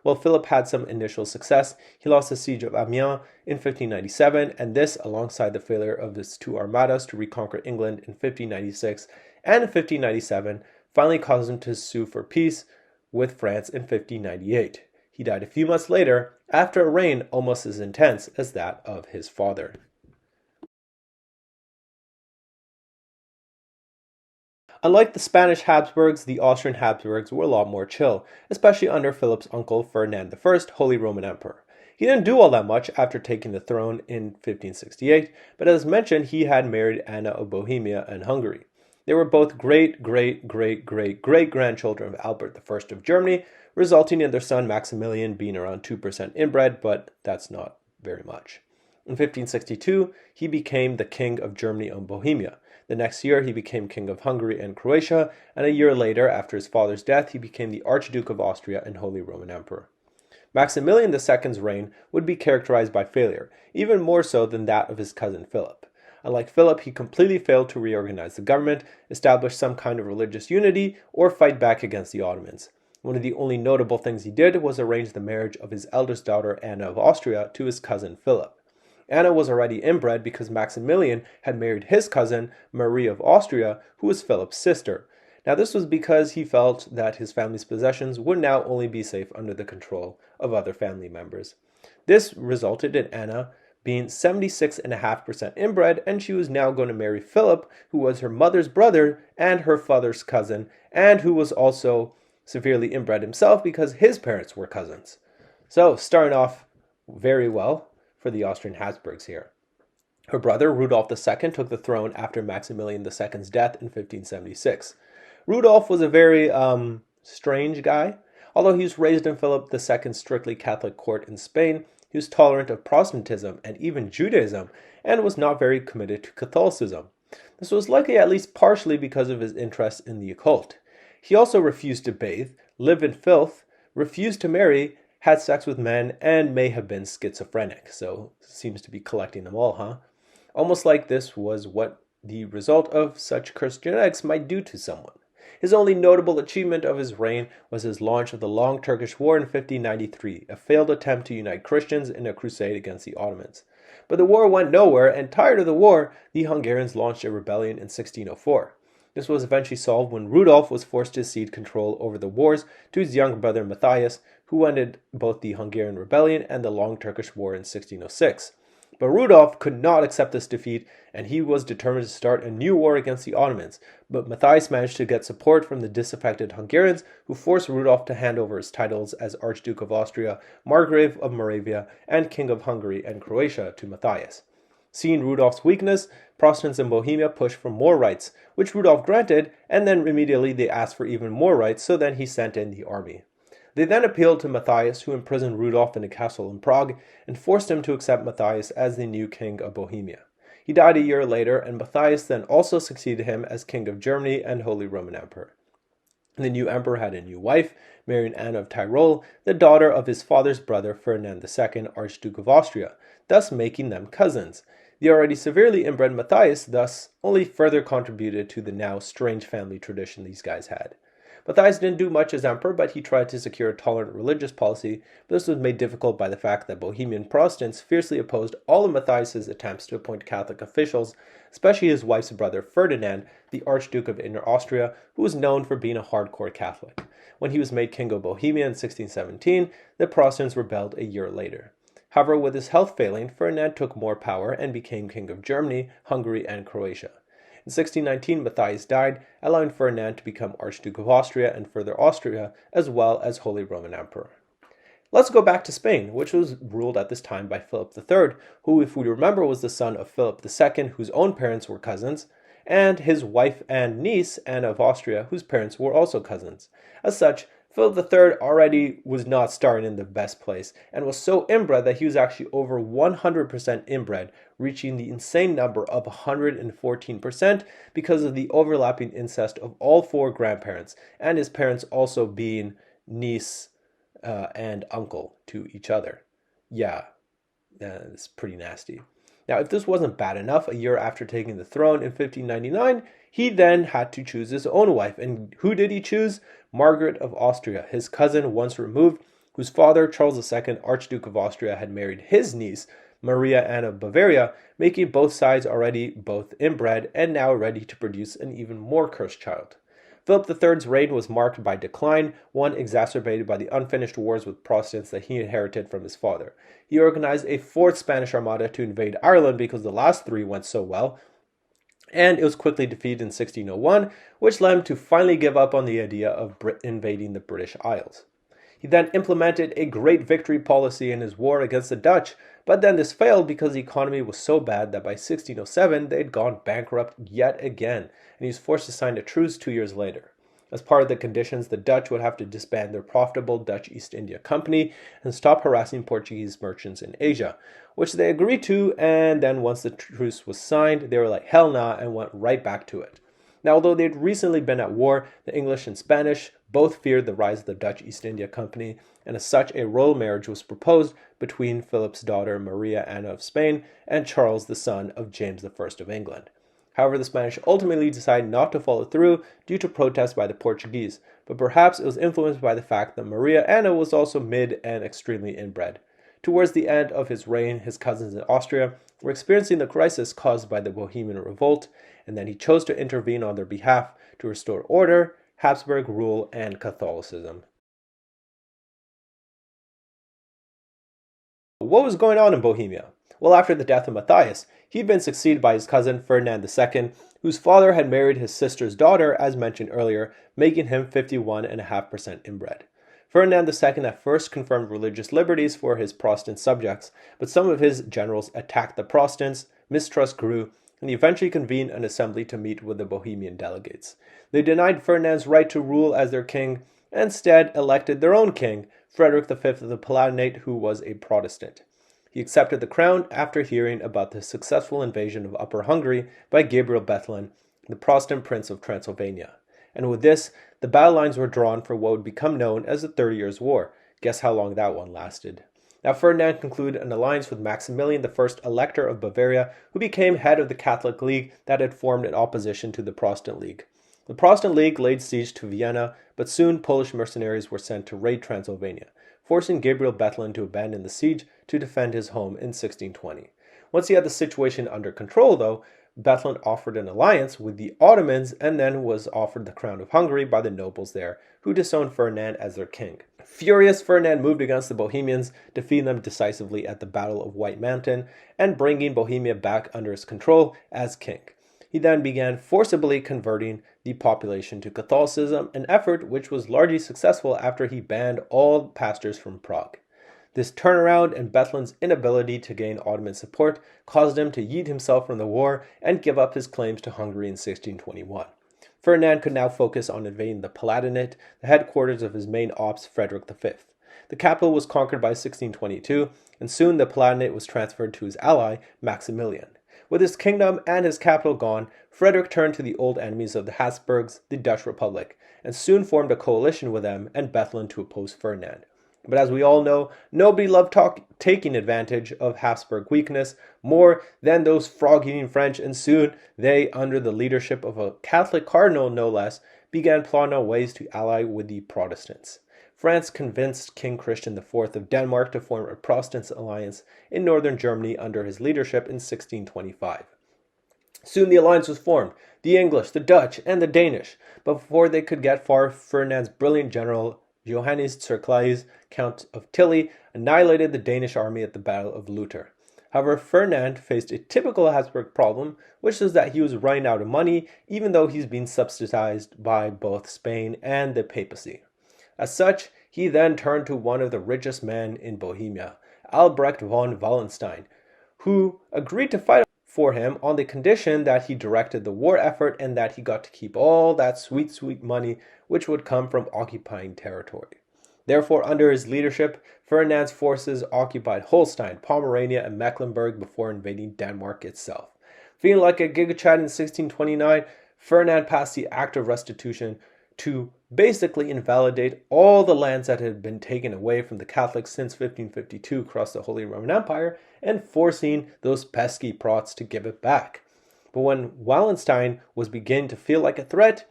While Philip had some initial success, he lost the siege of Amiens in 1597, and this, alongside the failure of his two armadas to reconquer England in 1596 and 1597, finally caused him to sue for peace with France in 1598. He died a few months later, after a reign almost as intense as that of his father. Unlike the Spanish Habsburgs, the Austrian Habsburgs were a lot more chill, especially under Philip's uncle Ferdinand I, Holy Roman Emperor. He didn't do all that much after taking the throne in 1568, but as mentioned, he had married Anna of Bohemia and Hungary. They were both great-great-great-great-great-grandchildren of Albert I of Germany, resulting in their son Maximilian being around 2% inbred, but that's not very much. In 1562, he became the King of Germany and Bohemia. The next year, he became King of Hungary and Croatia, and a year later, after his father's death, he became the Archduke of Austria and Holy Roman Emperor. Maximilian II's reign would be characterized by failure, even more so than that of his cousin Philip. Unlike Philip, he completely failed to reorganize the government, establish some kind of religious unity, or fight back against the Ottomans. One of the only notable things he did was arrange the marriage of his eldest daughter, Anna of Austria, to his cousin Philip. Anna was already inbred because Maximilian had married his cousin, Marie of Austria, who was Philip's sister. Now this was because he felt that his family's possessions would now only be safe under the control of other family members. This resulted in Anna being 76.5% inbred, and she was now going to marry Philip, who was her mother's brother and her father's cousin, and who was also severely inbred himself because his parents were cousins. So, starting off very well for the Austrian Habsburgs here. Her brother, Rudolf II, took the throne after Maximilian II's death in 1576. Rudolf was a very strange guy. Although he was raised in Philip II's strictly Catholic court in Spain, he was tolerant of Protestantism and even Judaism, and was not very committed to Catholicism. This was likely at least partially because of his interest in the occult. He also refused to bathe, lived in filth, refused to marry, had sex with men, and may have been schizophrenic, so seems to be collecting them all, huh? Almost like this was what the result of such cursed genetics might do to someone. His only notable achievement of his reign was his launch of the Long Turkish War in 1593, a failed attempt to unite Christians in a crusade against the Ottomans. But the war went nowhere, and tired of the war, the Hungarians launched a rebellion in 1604. This was eventually solved when Rudolf was forced to cede control over the wars to his younger brother Matthias, who ended both the Hungarian Rebellion and the Long Turkish War in 1606. But Rudolf could not accept this defeat, and he was determined to start a new war against the Ottomans. But Matthias managed to get support from the disaffected Hungarians, who forced Rudolf to hand over his titles as Archduke of Austria, Margrave of Moravia, and King of Hungary and Croatia to Matthias. Seeing Rudolf's weakness, Protestants in Bohemia pushed for more rights, which Rudolf granted, and then immediately they asked for even more rights, so then he sent in the army. They then appealed to Matthias, who imprisoned Rudolf in a castle in Prague, and forced him to accept Matthias as the new king of Bohemia. He died a year later, and Matthias then also succeeded him as king of Germany and Holy Roman Emperor. The new emperor had a new wife, marrying Anne of Tyrol, the daughter of his father's brother Ferdinand II, Archduke of Austria, thus making them cousins. The already severely inbred Matthias thus only further contributed to the now strange family tradition these guys had. Matthias didn't do much as emperor, but he tried to secure a tolerant religious policy, but this was made difficult by the fact that Bohemian Protestants fiercely opposed all of Matthias's attempts to appoint Catholic officials, especially his wife's brother Ferdinand, the Archduke of Inner Austria, who was known for being a hardcore Catholic. When he was made King of Bohemia in 1617, the Protestants rebelled a year later. However, with his health failing, Ferdinand took more power and became King of Germany, Hungary, and Croatia. In 1619, Matthias died, allowing Ferdinand to become Archduke of Austria and further Austria, as well as Holy Roman Emperor. Let's go back to Spain, which was ruled at this time by Philip III, who, if we remember, was the son of Philip II, whose own parents were cousins, and his wife and niece, Anne of Austria, whose parents were also cousins. As such, Philip III already was not starting in the best place, and was so inbred that he was actually over 100% inbred, reaching the insane number of 114% because of the overlapping incest of all four grandparents, and his parents also being niece and uncle to each other. Yeah, it's pretty nasty. Now, if this wasn't bad enough, a year after taking the throne in 1599, he then had to choose his own wife. And who did he choose? Margaret of Austria, his cousin once removed, whose father, Charles II, Archduke of Austria, had married his niece, Maria Anna of Bavaria, making both sides already both inbred and now ready to produce an even more cursed child. Philip III's reign was marked by decline, one exacerbated by the unfinished wars with Protestants that he inherited from his father. He organized a fourth Spanish Armada to invade Ireland because the last three went so well, and it was quickly defeated in 1601, which led him to finally give up on the idea of invading the British Isles. He then implemented a great victory policy in his war against the Dutch, but then this failed because the economy was so bad that by 1607 they had gone bankrupt yet again, and he was forced to sign a truce 2 years later. As part of the conditions, the Dutch would have to disband their profitable Dutch East India Company and stop harassing Portuguese merchants in Asia, which they agreed to, and then once the truce was signed, they were like, hell nah, and went right back to it. Now, although they'd recently been at war, the English and Spanish both feared the rise of the Dutch East India Company, and as such, a royal marriage was proposed between Philip's daughter Maria Anna of Spain and Charles, the son of James I of England. However, the Spanish ultimately decided not to follow through due to protests by the Portuguese, but perhaps it was influenced by the fact that Maria Anna was also mid and extremely inbred. Towards the end of his reign, his cousins in Austria were experiencing the crisis caused by the Bohemian Revolt, and then he chose to intervene on their behalf to restore order, Habsburg rule, and Catholicism. What was going on in Bohemia? Well, after the death of Matthias, he'd been succeeded by his cousin Ferdinand II, whose father had married his sister's daughter, as mentioned earlier, making him 51.5% inbred. Ferdinand II at first confirmed religious liberties for his Protestant subjects, but some of his generals attacked the Protestants, mistrust grew, and he eventually convened an assembly to meet with the Bohemian delegates. They denied Ferdinand's right to rule as their king, and instead elected their own king, Frederick V of the Palatinate, who was a Protestant. He accepted the crown after hearing about the successful invasion of Upper Hungary by Gabriel Bethlen, the Protestant Prince of Transylvania. And with this, the battle lines were drawn for what would become known as the 30 Years' War. Guess how long that one lasted. Now, Ferdinand concluded an alliance with Maximilian I, Elector of Bavaria, who became head of the Catholic League that had formed in opposition to the Protestant League. The Protestant League laid siege to Vienna, but soon Polish mercenaries were sent to raid Transylvania, forcing Gabriel Bethlen to abandon the siege to defend his home in 1620. Once he had the situation under control, though, Bethlen offered an alliance with the Ottomans and then was offered the crown of Hungary by the nobles there, who disowned Ferdinand as their king. Furious, Ferdinand moved against the Bohemians, defeating them decisively at the Battle of White Mountain and bringing Bohemia back under his control as king. He then began forcibly converting the population to Catholicism, an effort which was largely successful after he banned all pastors from Prague. This turnaround and Bethlen's inability to gain Ottoman support caused him to yeet himself from the war and give up his claims to Hungary in 1621. Ferdinand could now focus on invading the Palatinate, the headquarters of his main ops, Frederick V. The capital was conquered by 1622, and soon the Palatinate was transferred to his ally, Maximilian. With his kingdom and his capital gone, Frederick turned to the old enemies of the Habsburgs, the Dutch Republic, and soon formed a coalition with them and Bethlen to oppose Ferdinand. But as we all know, nobody loved taking advantage of Habsburg weakness more than those frog-eating French, and soon they, under the leadership of a Catholic cardinal no less, began plotting out ways to ally with the Protestants. France convinced King Christian IV of Denmark to form a Protestant alliance in northern Germany under his leadership in 1625. Soon the alliance was formed, the English, the Dutch, and the Danish, but before they could get far, Ferdinand's brilliant general Johannes Tserclaes, Count of Tilly, annihilated the Danish army at the Battle of Lutter. However, Ferdinand faced a typical Habsburg problem, which is that he was running out of money, even though he's being subsidized by both Spain and the papacy. As such, he then turned to one of the richest men in Bohemia, Albrecht von Wallenstein, who agreed to fight for him on the condition that he directed the war effort and that he got to keep all that sweet, sweet money which would come from occupying territory. Therefore, under his leadership, Ferdinand's forces occupied Holstein, Pomerania, and Mecklenburg before invading Denmark itself. Feeling like a Giga Chad in 1629, Ferdinand passed the Act of Restitution to basically invalidate all the lands that had been taken away from the Catholics since 1552 across the Holy Roman Empire, and forcing those pesky Prots to give it back. But when Wallenstein was beginning to feel like a threat,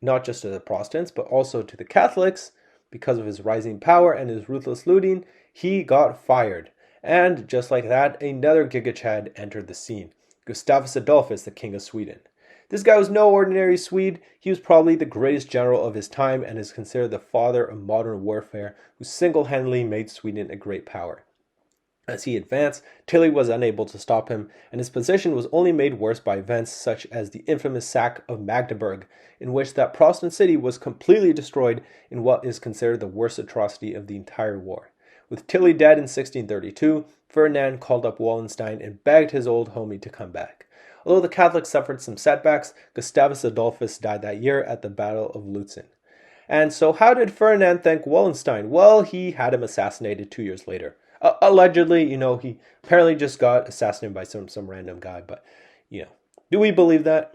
not just to the Protestants, but also to the Catholics, because of his rising power and his ruthless looting, he got fired. And just like that, another Gigachad entered the scene, Gustavus Adolphus, the King of Sweden. This guy was no ordinary Swede. He was probably the greatest general of his time and is considered the father of modern warfare, who single-handedly made Sweden a great power. As he advanced, Tilly was unable to stop him, and his position was only made worse by events such as the infamous sack of Magdeburg, in which that Protestant city was completely destroyed in what is considered the worst atrocity of the entire war. With Tilly dead in 1632, Ferdinand called up Wallenstein and begged his old homie to come back. Although the Catholics suffered some setbacks, Gustavus Adolphus died that year at the Battle of Lutzen. And so how did Ferdinand thank Wallenstein? Well, he had him assassinated 2 years later. Allegedly, he apparently just got assassinated by some random guy, but, do we believe that?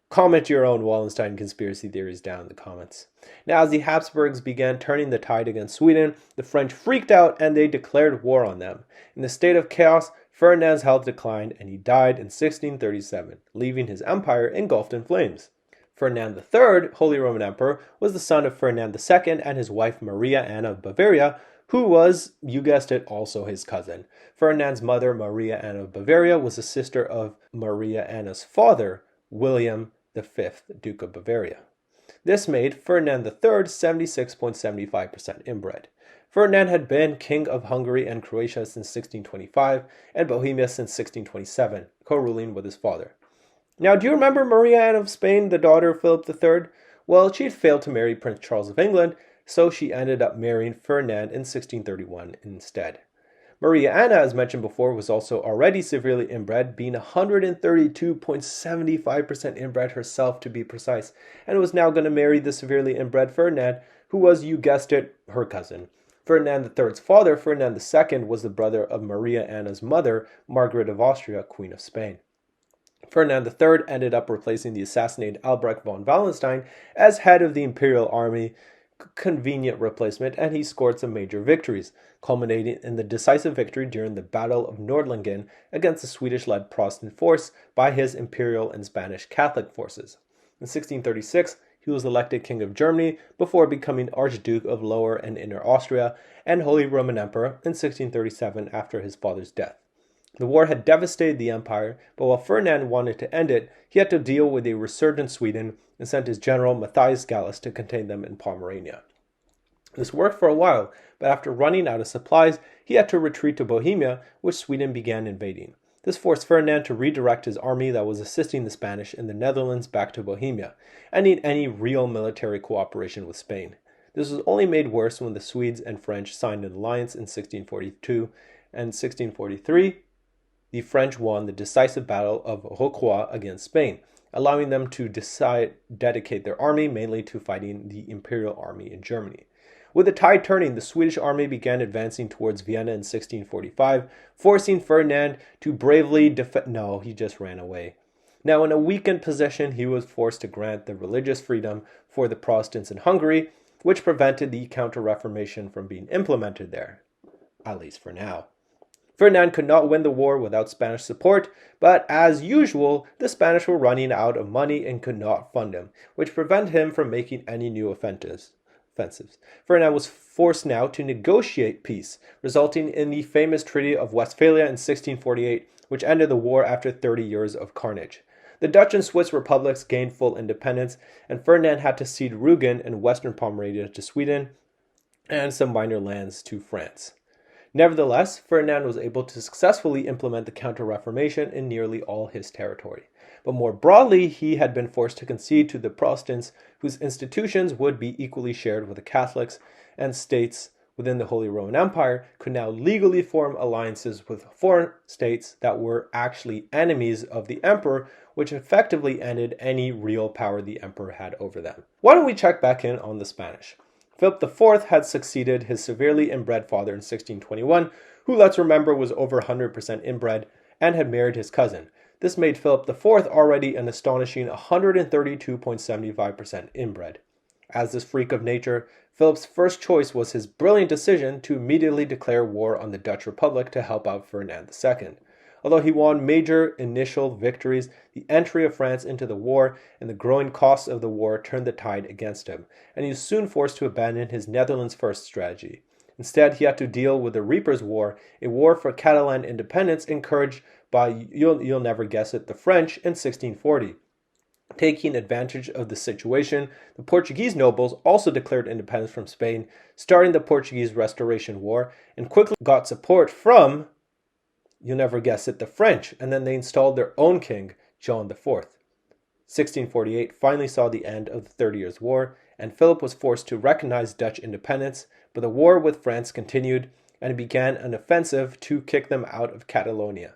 Comment your own Wallenstein conspiracy theories down in the comments. Now, as the Habsburgs began turning the tide against Sweden, the French freaked out and they declared war on them. In the state of chaos, Ferdinand's health declined and he died in 1637, leaving his empire engulfed in flames. Ferdinand III, Holy Roman Emperor, was the son of Ferdinand II and his wife Maria Anna of Bavaria, who was, you guessed it, also his cousin. Ferdinand's mother, Maria Anna of Bavaria, was the sister of Maria Anna's father, William V, Duke of Bavaria. This made Ferdinand III 76.75% inbred. Ferdinand had been King of Hungary and Croatia since 1625 and Bohemia since 1627, co-ruling with his father. Now, do you remember Maria Anna of Spain, the daughter of Philip III? Well, she had failed to marry Prince Charles of England, so she ended up marrying Ferdinand in 1631 instead. Maria Anna, as mentioned before, was also already severely inbred, being 132.75% inbred herself to be precise, and was now going to marry the severely inbred Ferdinand, who was, you guessed it, her cousin. Ferdinand III's father, Ferdinand II, was the brother of Maria Anna's mother, Margaret of Austria, Queen of Spain. Ferdinand III ended up replacing the assassinated Albrecht von Wallenstein as head of the imperial army, convenient replacement, and he scored some major victories, culminating in the decisive victory during the Battle of Nordlingen against the Swedish-led Protestant force by his imperial and Spanish Catholic forces. In 1636, he was elected King of Germany before becoming Archduke of Lower and Inner Austria and Holy Roman Emperor in 1637 after his father's death. The war had devastated the empire, but while Ferdinand wanted to end it, he had to deal with a resurgent Sweden and sent his general Matthias Gallus to contain them in Pomerania. This worked for a while, but after running out of supplies, he had to retreat to Bohemia, which Sweden began invading. This forced Ferdinand to redirect his army that was assisting the Spanish in the Netherlands back to Bohemia, ending any real military cooperation with Spain. This was only made worse when the Swedes and French signed an alliance in 1642 and 1643. The French won the decisive battle of Rocroi against Spain, allowing them to dedicate their army mainly to fighting the imperial army in Germany. With the tide turning, the Swedish army began advancing towards Vienna in 1645, forcing Ferdinand to bravely defend. No, he just ran away. Now, in a weakened position, he was forced to grant the religious freedom for the Protestants in Hungary, which prevented the Counter-Reformation from being implemented there, at least for now. Ferdinand could not win the war without Spanish support, but as usual, the Spanish were running out of money and could not fund him, which prevented him from making any new offensives. Ferdinand was forced now to negotiate peace, resulting in the famous Treaty of Westphalia in 1648, which ended the war after 30 years of carnage. The Dutch and Swiss republics gained full independence, and Ferdinand had to cede Rügen and western Pomerania to Sweden, and some minor lands to France. Nevertheless, Ferdinand was able to successfully implement the Counter-Reformation in nearly all his territory. But more broadly, he had been forced to concede to the Protestants, whose institutions would be equally shared with the Catholics, and states within the Holy Roman Empire could now legally form alliances with foreign states that were actually enemies of the emperor, which effectively ended any real power the emperor had over them. Why don't we check back in on the Spanish? Philip IV had succeeded his severely inbred father in 1621, who, let's remember, was over 100% inbred, and had married his cousin. This made Philip IV already an astonishing 132.75% inbred. As this freak of nature, Philip's first choice was his brilliant decision to immediately declare war on the Dutch Republic to help out Ferdinand II. Although he won major initial victories, the entry of France into the war and the growing costs of the war turned the tide against him, and he was soon forced to abandon his Netherlands First strategy. Instead, he had to deal with the Reapers' War, a war for Catalan independence encouraged by, you'll never guess it, the French in 1640. Taking advantage of the situation, the Portuguese nobles also declared independence from Spain, starting the Portuguese Restoration War, and quickly got support from, you'll never guess it, the French, and then they installed their own king, John IV. 1648 finally saw the end of the 30 Years' War, and Philip was forced to recognize Dutch independence, but the war with France continued, and it began an offensive to kick them out of Catalonia.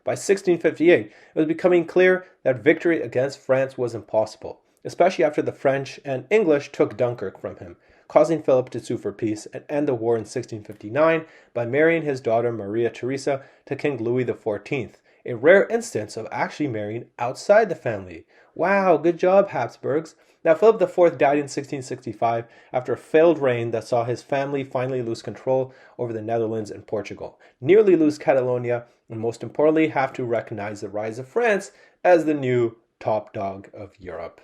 By 1658, it was becoming clear that victory against France was impossible, especially after the French and English took Dunkirk from him, causing Philip to sue for peace and end the war in 1659 by marrying his daughter Maria Theresa to King Louis XIV, a rare instance of actually marrying outside the family. Wow, good job, Habsburgs. Now, Philip IV died in 1665 after a failed reign that saw his family finally lose control over the Netherlands and Portugal, nearly lose Catalonia, and most importantly, have to recognize the rise of France as the new top dog of Europe.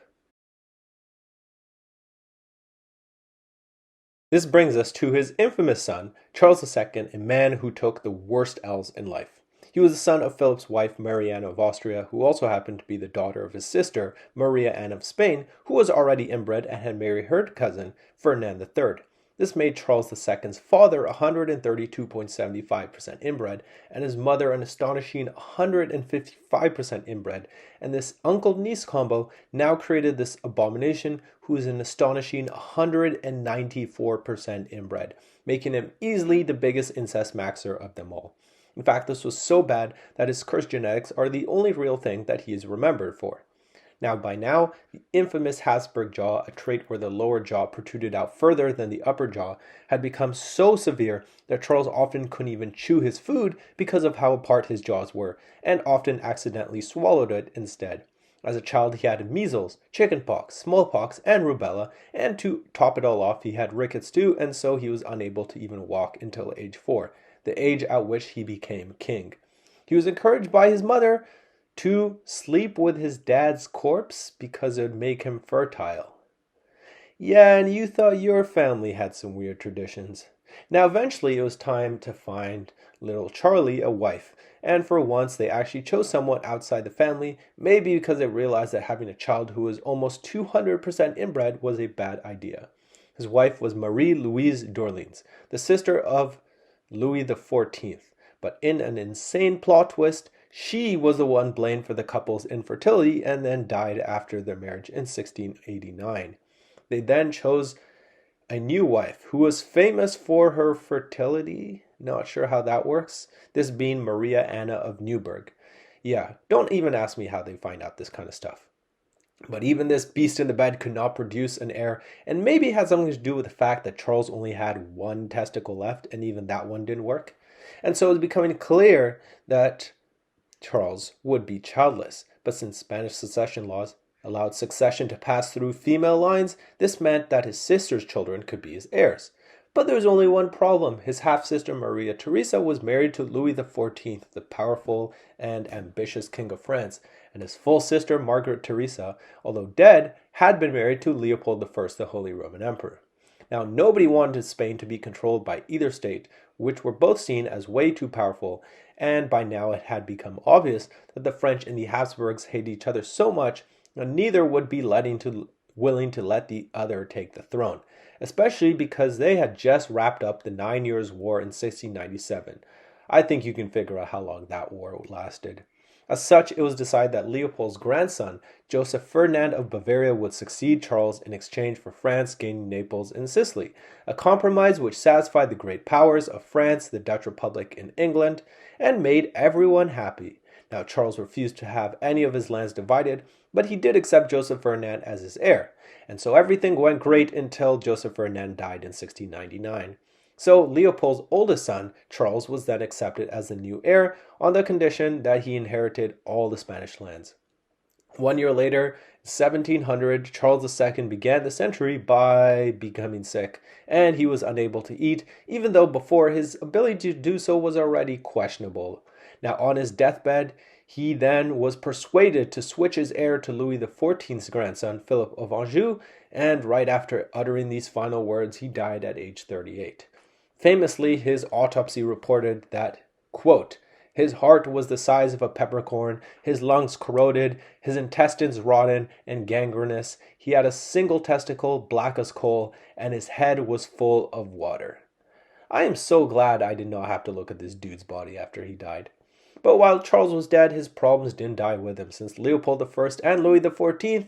This brings us to his infamous son, Charles II, a man who took the worst L's in life. He was the son of Philip's wife, Marianne of Austria, who also happened to be the daughter of his sister, Maria Anne of Spain, who was already inbred and had married her cousin, Ferdinand III. This made Charles II's father 132.75% inbred, and his mother an astonishing 155% inbred, and this uncle-niece combo now created this abomination who is an astonishing 194% inbred, making him easily the biggest incest maxer of them all. In fact, this was so bad that his cursed genetics are the only real thing that he is remembered for. By now, the infamous Habsburg jaw, a trait where the lower jaw protruded out further than the upper jaw, had become so severe that Charles often couldn't even chew his food because of how apart his jaws were, and often accidentally swallowed it instead. As a child, he had measles, chickenpox, smallpox, and rubella, and to top it all off, he had rickets too, and so he was unable to even walk until age 4. The age at which he became king. He was encouraged by his mother to sleep with his dad's corpse because it would make him fertile. Yeah, and you thought your family had some weird traditions. Now, eventually, it was time to find little Charlie a wife, and for once, they actually chose someone outside the family, maybe because they realized that having a child who was almost 200% inbred was a bad idea. His wife was Marie-Louise d'Orleans, the sister of Louis XIV, but in an insane plot twist, she was the one blamed for the couple's infertility and then died after their marriage in 1689. They then chose a new wife who was famous for her fertility. Not sure how that works. This being Maria Anna of Neuburg. Yeah, don't even ask me how they find out this kind of stuff. But even this beast in the bed could not produce an heir, and maybe it had something to do with the fact that Charles only had one testicle left, and even that one didn't work. And so it was becoming clear that Charles would be childless. But since Spanish succession laws allowed succession to pass through female lines, this meant that his sister's children could be his heirs. But there was only one problem. His half-sister Maria Theresa was married to Louis XIV, the powerful and ambitious king of France, and his full sister Margaret Theresa, although dead, had been married to Leopold I, the Holy Roman Emperor. Now, nobody wanted Spain to be controlled by either state, which were both seen as way too powerful, and by now it had become obvious that the French and the Habsburgs hated each other so much that neither would be willing to let the other take the throne, especially because they had just wrapped up the 9 Years' War in 1697. I think you can figure out how long that war lasted. As such, it was decided that Leopold's grandson, Joseph Ferdinand of Bavaria, would succeed Charles in exchange for France gaining Naples and Sicily, a compromise which satisfied the great powers of France, the Dutch Republic, and England, and made everyone happy. Now, Charles refused to have any of his lands divided, but he did accept Joseph Ferdinand as his heir, and so everything went great until Joseph Ferdinand died in 1699. So Leopold's oldest son, Charles, was then accepted as the new heir on the condition that he inherited all the Spanish lands. 1 year later, 1700, Charles II began the century by becoming sick, and he was unable to eat, even though before his ability to do so was already questionable. Now, on his deathbed, he then was persuaded to switch his heir to Louis XIV's grandson, Philip of Anjou, and right after uttering these final words, he died at age 38. Famously, his autopsy reported that, quote, his heart was the size of a peppercorn, his lungs corroded, his intestines rotten and gangrenous, he had a single testicle, black as coal, and his head was full of water. I am so glad I did not have to look at this dude's body after he died. But while Charles was dead, his problems didn't die with him, since Leopold I and Louis XIV,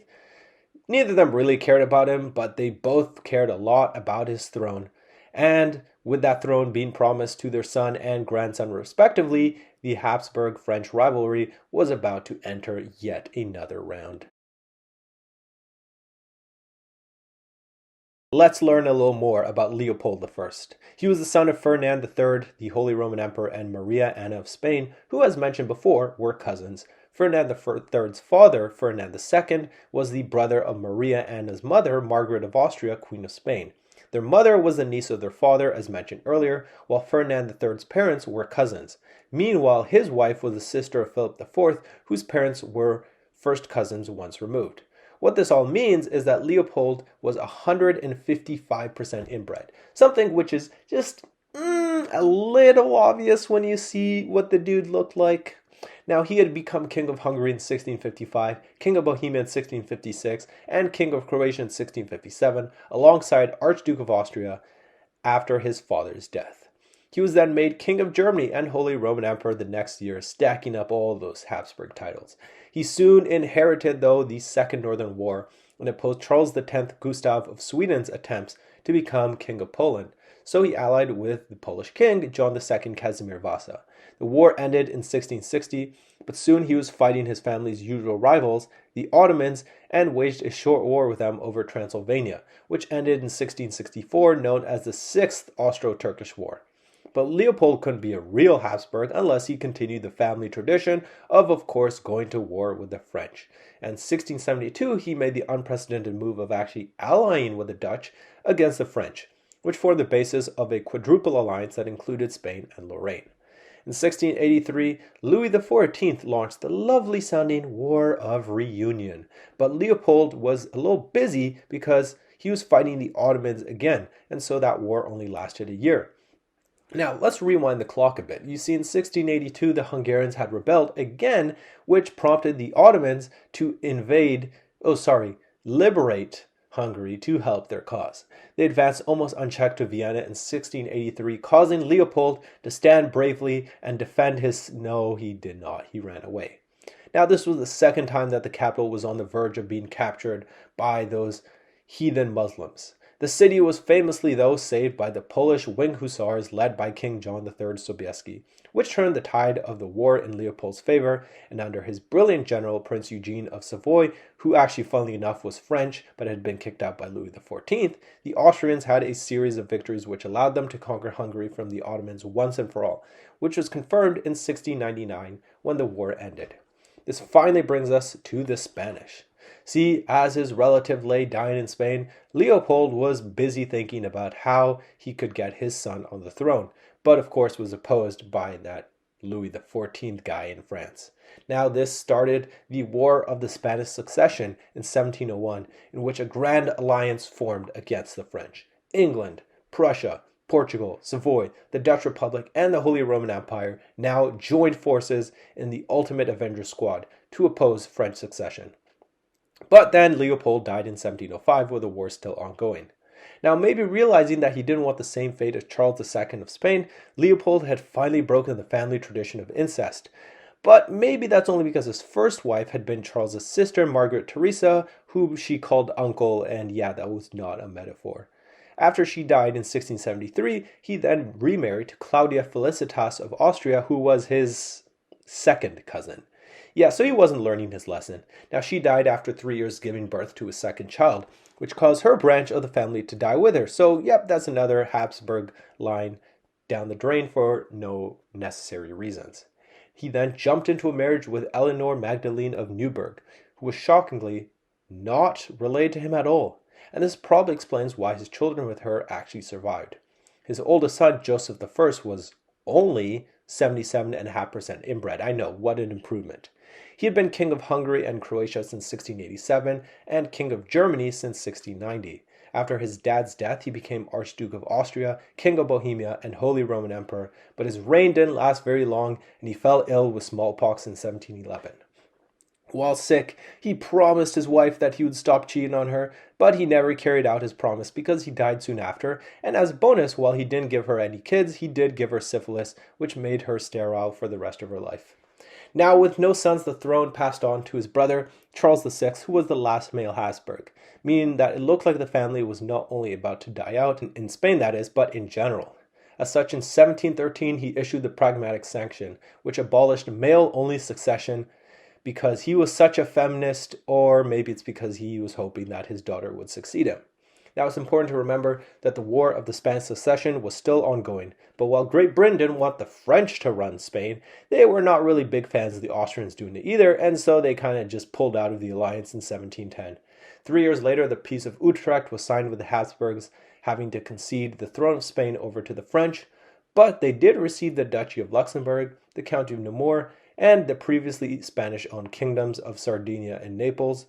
neither of them really cared about him, but they both cared a lot about his throne. And with that throne being promised to their son and grandson respectively, the Habsburg-French rivalry was about to enter yet another round. Let's learn a little more about Leopold I. He was the son of Ferdinand III, the Holy Roman Emperor, and Maria Anna of Spain, who, as mentioned before, were cousins. Ferdinand III's father, Ferdinand II, was the brother of Maria Anna's mother, Margaret of Austria, Queen of Spain. Their mother was the niece of their father, as mentioned earlier, while Ferdinand III's parents were cousins. Meanwhile, his wife was the sister of Philip IV, whose parents were first cousins once removed. What this all means is that Leopold was 155% inbred, something which is just a little obvious when you see what the dude looked like. Now, he had become King of Hungary in 1655, King of Bohemia in 1656, and King of Croatia in 1657, alongside Archduke of Austria after his father's death. He was then made King of Germany and Holy Roman Emperor the next year, stacking up all those Habsburg titles. He soon inherited, though, the Second Northern War and opposed Charles X Gustav of Sweden's attempts to become King of Poland, so he allied with the Polish king, John II Casimir Vasa. The war ended in 1660, but soon he was fighting his family's usual rivals, the Ottomans, and waged a short war with them over Transylvania, which ended in 1664, known as the Sixth Austro-Turkish War. But Leopold couldn't be a real Habsburg unless he continued the family tradition of course, going to war with the French. And in 1672, he made the unprecedented move of actually allying with the Dutch against the French, which formed the basis of a quadruple alliance that included Spain and Lorraine. In 1683, Louis XIV launched the lovely-sounding War of Reunion, but Leopold was a little busy because he was fighting the Ottomans again, and so that war only lasted a year. Now, let's rewind the clock a bit. You see, in 1682, the Hungarians had rebelled again, which prompted the Ottomans to liberate Hungary to help their cause. They advanced almost unchecked to Vienna in 1683, causing Leopold to stand bravely and defend his... No, he did not. He ran away. Now, this was the second time that the capital was on the verge of being captured by those heathen Muslims. The city was famously, though, saved by the Polish wing hussars led by King John III Sobieski, which turned the tide of the war in Leopold's favor, and under his brilliant general, Prince Eugene of Savoy, who actually, funnily enough, was French but had been kicked out by Louis XIV, the Austrians had a series of victories which allowed them to conquer Hungary from the Ottomans once and for all, which was confirmed in 1699 when the war ended. This finally brings us to the Spanish. See, as his relative lay dying in Spain, Leopold was busy thinking about how he could get his son on the throne, but of course was opposed by that Louis XIV guy in France. Now this started the War of the Spanish Succession in 1701, in which a grand alliance formed against the French. England, Prussia, Portugal, Savoy, the Dutch Republic, and the Holy Roman Empire now joined forces in the ultimate Avenger squad to oppose French succession. But then Leopold died in 1705 with the war still ongoing. Now, maybe realizing that he didn't want the same fate as Charles II of Spain, Leopold had finally broken the family tradition of incest. But maybe that's only because his first wife had been Charles's sister, Margaret Theresa, whom she called uncle, and yeah, that was not a metaphor. After she died in 1673, he then remarried to Claudia Felicitas of Austria, who was his second cousin. Yeah, so he wasn't learning his lesson. Now, she died after 3 years giving birth to a second child, which caused her branch of the family to die with her. So, yep, that's another Habsburg line down the drain for no necessary reasons. He then jumped into a marriage with Eleanor Magdalene of Neuburg, who was shockingly not related to him at all, and this probably explains why his children with her actually survived. His oldest son, Joseph I, was only 77.5% inbred. I know, what an improvement. He had been king of Hungary and Croatia since 1687 and king of Germany since 1690. After his dad's death, he became Archduke of Austria, king of Bohemia, and Holy Roman Emperor, but his reign didn't last very long and he fell ill with smallpox in 1711. While sick, he promised his wife that he would stop cheating on her, but he never carried out his promise because he died soon after, and as a bonus, while he didn't give her any kids, he did give her syphilis, which made her sterile for the rest of her life. Now, with no sons, the throne passed on to his brother, Charles VI, who was the last male Habsburg, meaning that it looked like the family was not only about to die out, in Spain that is, but in general. As such, in 1713, he issued the Pragmatic Sanction, which abolished male-only succession because he was such a feminist, or maybe it's because he was hoping that his daughter would succeed him. Now, it's important to remember that the War of the Spanish Succession was still ongoing, but while Great Britain didn't want the French to run Spain, they were not really big fans of the Austrians doing it either, and so they kind of just pulled out of the alliance in 1710. 3 years later, the Peace of Utrecht was signed with the Habsburgs, having to concede the throne of Spain over to the French, but they did receive the Duchy of Luxembourg, the County of Nemours, and the previously Spanish-owned kingdoms of Sardinia and Naples,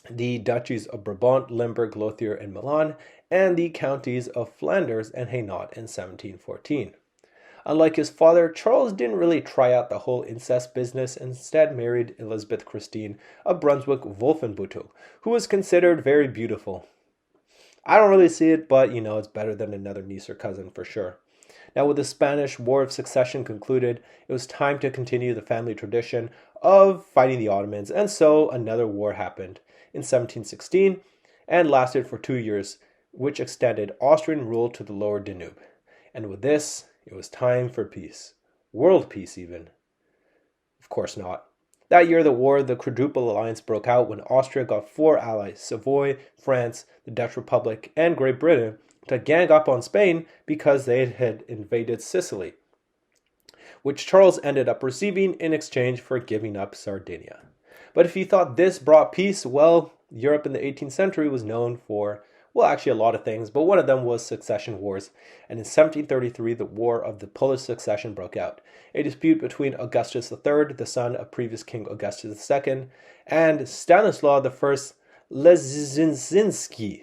the duchies of Brabant, Limburg, Lothier, and Milan, and the counties of Flanders and Hainaut in 1714. Unlike his father, Charles didn't really try out the whole incest business and instead married Elizabeth Christine of Brunswick-Wolfenbüttel, who was considered very beautiful. I don't really see it, but it's better than another niece or cousin for sure. Now, with the Spanish War of Succession concluded, it was time to continue the family tradition of fighting the Ottomans, and so another war happened in 1716 and lasted for 2 years, which extended Austrian rule to the lower Danube. And with this, it was time for peace. World peace, even. Of course not. That year, the Quadruple Alliance broke out when Austria got 4 allies, Savoy, France, the Dutch Republic, and Great Britain, to gang up on Spain because they had invaded Sicily, which Charles ended up receiving in exchange for giving up Sardinia. But if you thought this brought peace, well, Europe in the 18th century was known for, well, actually a lot of things, but one of them was succession wars. And in 1733, the War of the Polish Succession broke out, a dispute between Augustus III, the son of previous King Augustus II, and Stanislaus I Leszczynski.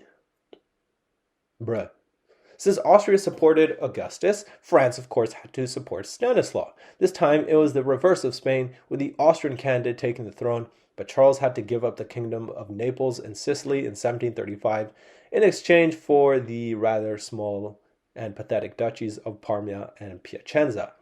Since Austria supported Augustus, France, of course, had to support Stanislaus. This time, it was the reverse of Spain, with the Austrian candidate taking the throne, but Charles had to give up the kingdom of Naples and Sicily in 1735 in exchange for the rather small and pathetic duchies of Parma and Piacenza.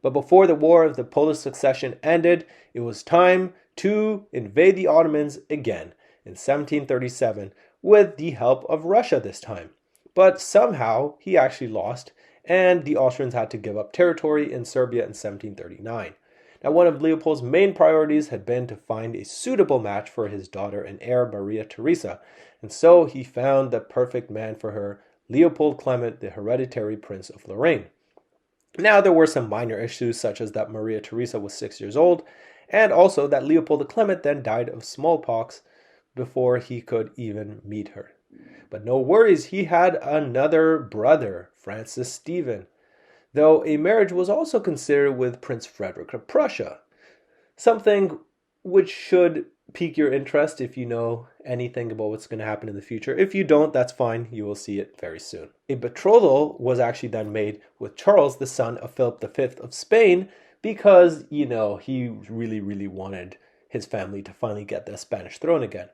But before the War of the Polish Succession ended, it was time to invade the Ottomans again in 1737 with the help of Russia this time. But somehow he actually lost, and the Austrians had to give up territory in Serbia in 1739. Now, one of Leopold's main priorities had been to find a suitable match for his daughter and heir, Maria Theresa, and so he found the perfect man for her, Leopold Clement, the hereditary Prince of Lorraine. Now, there were some minor issues, such as that Maria Theresa was 6 years old, and also that Leopold the Clement then died of smallpox before he could even meet her. But no worries, he had another brother, Francis Stephen, though a marriage was also considered with Prince Frederick of Prussia, something which should pique your interest if you know anything about what's going to happen in the future. If you don't, that's fine, you will see it very soon. A betrothal was actually then made with Charles, the son of Philip V of Spain, because, he really wanted his family to finally get the Spanish throne again.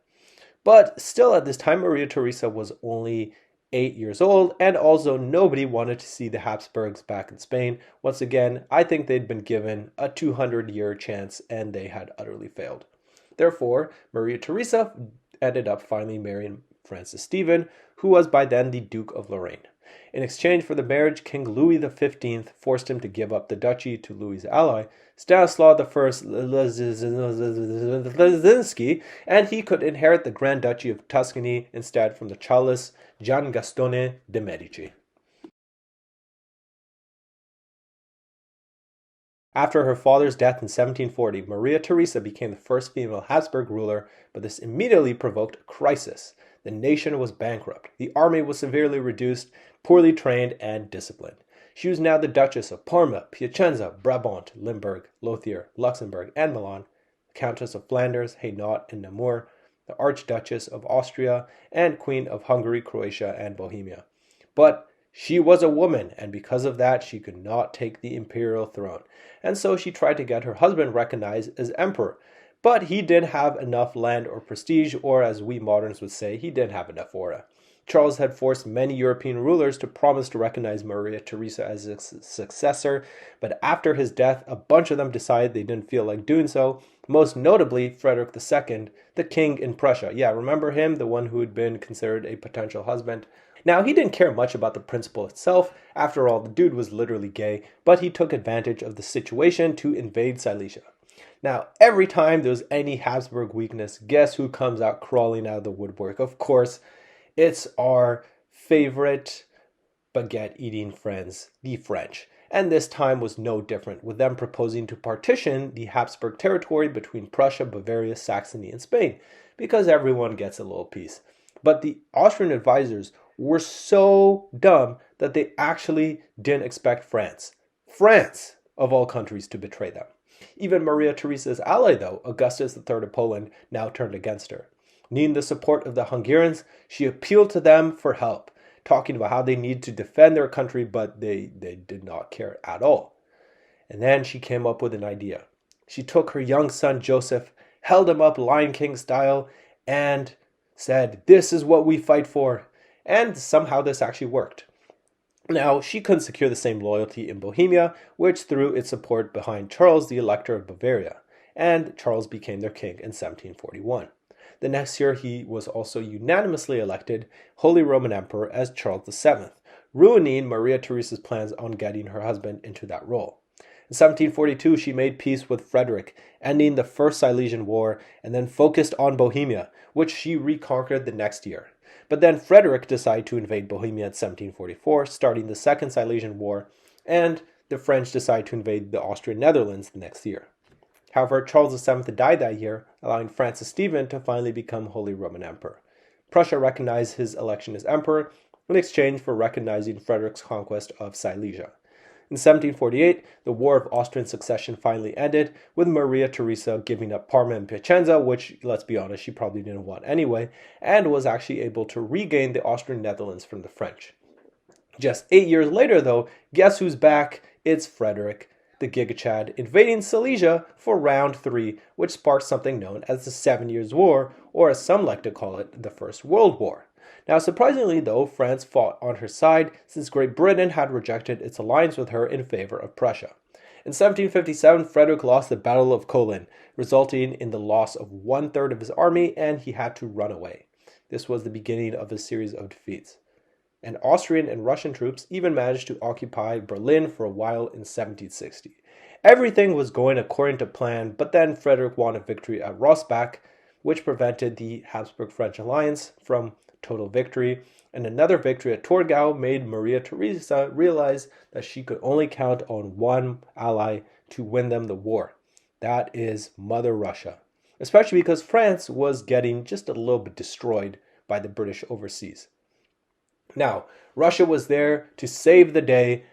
But still, at this time, Maria Theresa was only 8 years old, and also nobody wanted to see the Habsburgs back in Spain. Once again, I think they'd been given a 200-year chance, and they had utterly failed. Therefore, Maria Theresa ended up finally marrying Francis Stephen, who was by then the Duke of Lorraine. In exchange for the marriage, King Louis XV forced him to give up the duchy to Louis's ally, Stanislaus I Leszczynski, and he could inherit the Grand Duchy of Tuscany instead from the childless Gian Gastone de' Medici. After her father's death in 1740, Maria Theresa became the first female Habsburg ruler, but this immediately provoked a crisis. The nation was bankrupt, the army was severely reduced, poorly trained, and disciplined. She was now the Duchess of Parma, Piacenza, Brabant, Limburg, Lothier, Luxembourg, and Milan, the Countess of Flanders, Hainaut, and Namur, the Archduchess of Austria, and Queen of Hungary, Croatia, and Bohemia. But she was a woman, and because of that, she could not take the imperial throne. And so she tried to get her husband recognized as emperor. But he didn't have enough land or prestige, or as we moderns would say, he didn't have enough aura. Charles had forced many European rulers to promise to recognize Maria Theresa as his successor, but after his death, a bunch of them decided they didn't feel like doing so, most notably Frederick II, the king in Prussia. Yeah, remember him, the one who had been considered a potential husband? Now, he didn't care much about the principle itself. After all, the dude was literally gay, but he took advantage of the situation to invade Silesia. Now, every time there's any Habsburg weakness, guess who comes out crawling out of the woodwork? Of course, it's our favorite baguette-eating friends, the French. And this time was no different, with them proposing to partition the Habsburg territory between Prussia, Bavaria, Saxony, and Spain, because everyone gets a little piece. But the Austrian advisors were so dumb that they actually didn't expect France, of all countries, to betray them. Even Maria Theresa's ally, though, Augustus III of Poland, now turned against her. Needing the support of the Hungarians, she appealed to them for help, talking about how they need to defend their country, but they did not care at all. And then she came up with an idea. She took her young son Joseph, held him up Lion King style, and said, "This is what we fight for." And somehow this actually worked. Now, she couldn't secure the same loyalty in Bohemia, which threw its support behind Charles, the Elector of Bavaria, and Charles became their king in 1741. The next year, he was also unanimously elected Holy Roman Emperor as Charles VII, ruining Maria Theresa's plans on getting her husband into that role. In 1742, she made peace with Frederick, ending the First Silesian War, and then focused on Bohemia, which she reconquered the next year. But then Frederick decided to invade Bohemia in 1744, starting the Second Silesian War, and the French decided to invade the Austrian Netherlands the next year. However, Charles VII died that year, allowing Francis Stephen to finally become Holy Roman Emperor. Prussia recognized his election as emperor in exchange for recognizing Frederick's conquest of Silesia. In 1748, the War of Austrian Succession finally ended, with Maria Theresa giving up Parma and Piacenza, which, let's be honest, she probably didn't want anyway, and was actually able to regain the Austrian Netherlands from the French. Just 8 years later, though, guess who's back? It's Frederick, the Giga Chad, invading Silesia for round 3, which sparked something known as the 7 Years' War, or as some like to call it, the First World War. Now, surprisingly, though, France fought on her side since Great Britain had rejected its alliance with her in favor of Prussia. In 1757, Frederick lost the Battle of Kolin, resulting in the loss of 1/3 of his army, and he had to run away. This was the beginning of a series of defeats. And Austrian and Russian troops even managed to occupy Berlin for a while in 1760. Everything was going according to plan, but then Frederick won a victory at Rossbach, which prevented the Habsburg-French alliance from total victory, and another victory at Torgau made Maria Theresa realize that she could only count on one ally to win them the war. That is Mother Russia, especially because France was getting just a little bit destroyed by the British overseas. Now, Russia was there to save the day,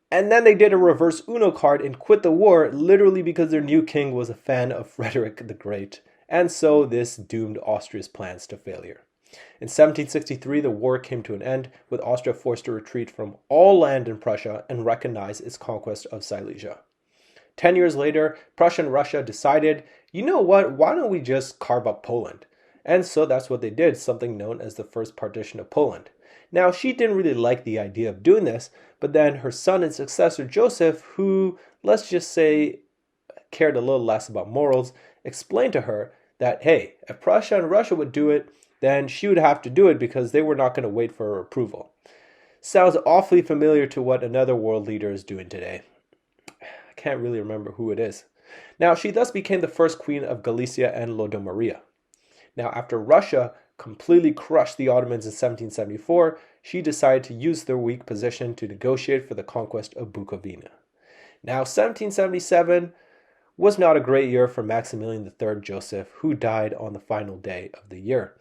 and then they did a reverse Uno card and quit the war, literally because their new king was a fan of Frederick the Great, and so this doomed Austria's plans to failure. In 1763, the war came to an end, with Austria forced to retreat from all land in Prussia and recognize its conquest of Silesia. 10 years later, Prussia and Russia decided, you know what, why don't we just carve up Poland? And so that's what they did, something known as the First Partition of Poland. Now, she didn't really like the idea of doing this, but then her son and successor, Joseph, who, let's just say, cared a little less about morals, explained to her that, hey, if Prussia and Russia would do it, then she would have to do it because they were not going to wait for her approval. Sounds awfully familiar to what another world leader is doing today. I can't really remember who it is. Now, she thus became the first queen of Galicia and Lodomeria. Now, after Russia completely crushed the Ottomans in 1774, she decided to use their weak position to negotiate for the conquest of Bukovina. Now, 1777 was not a great year for Maximilian III Joseph, who died on the final day of the year.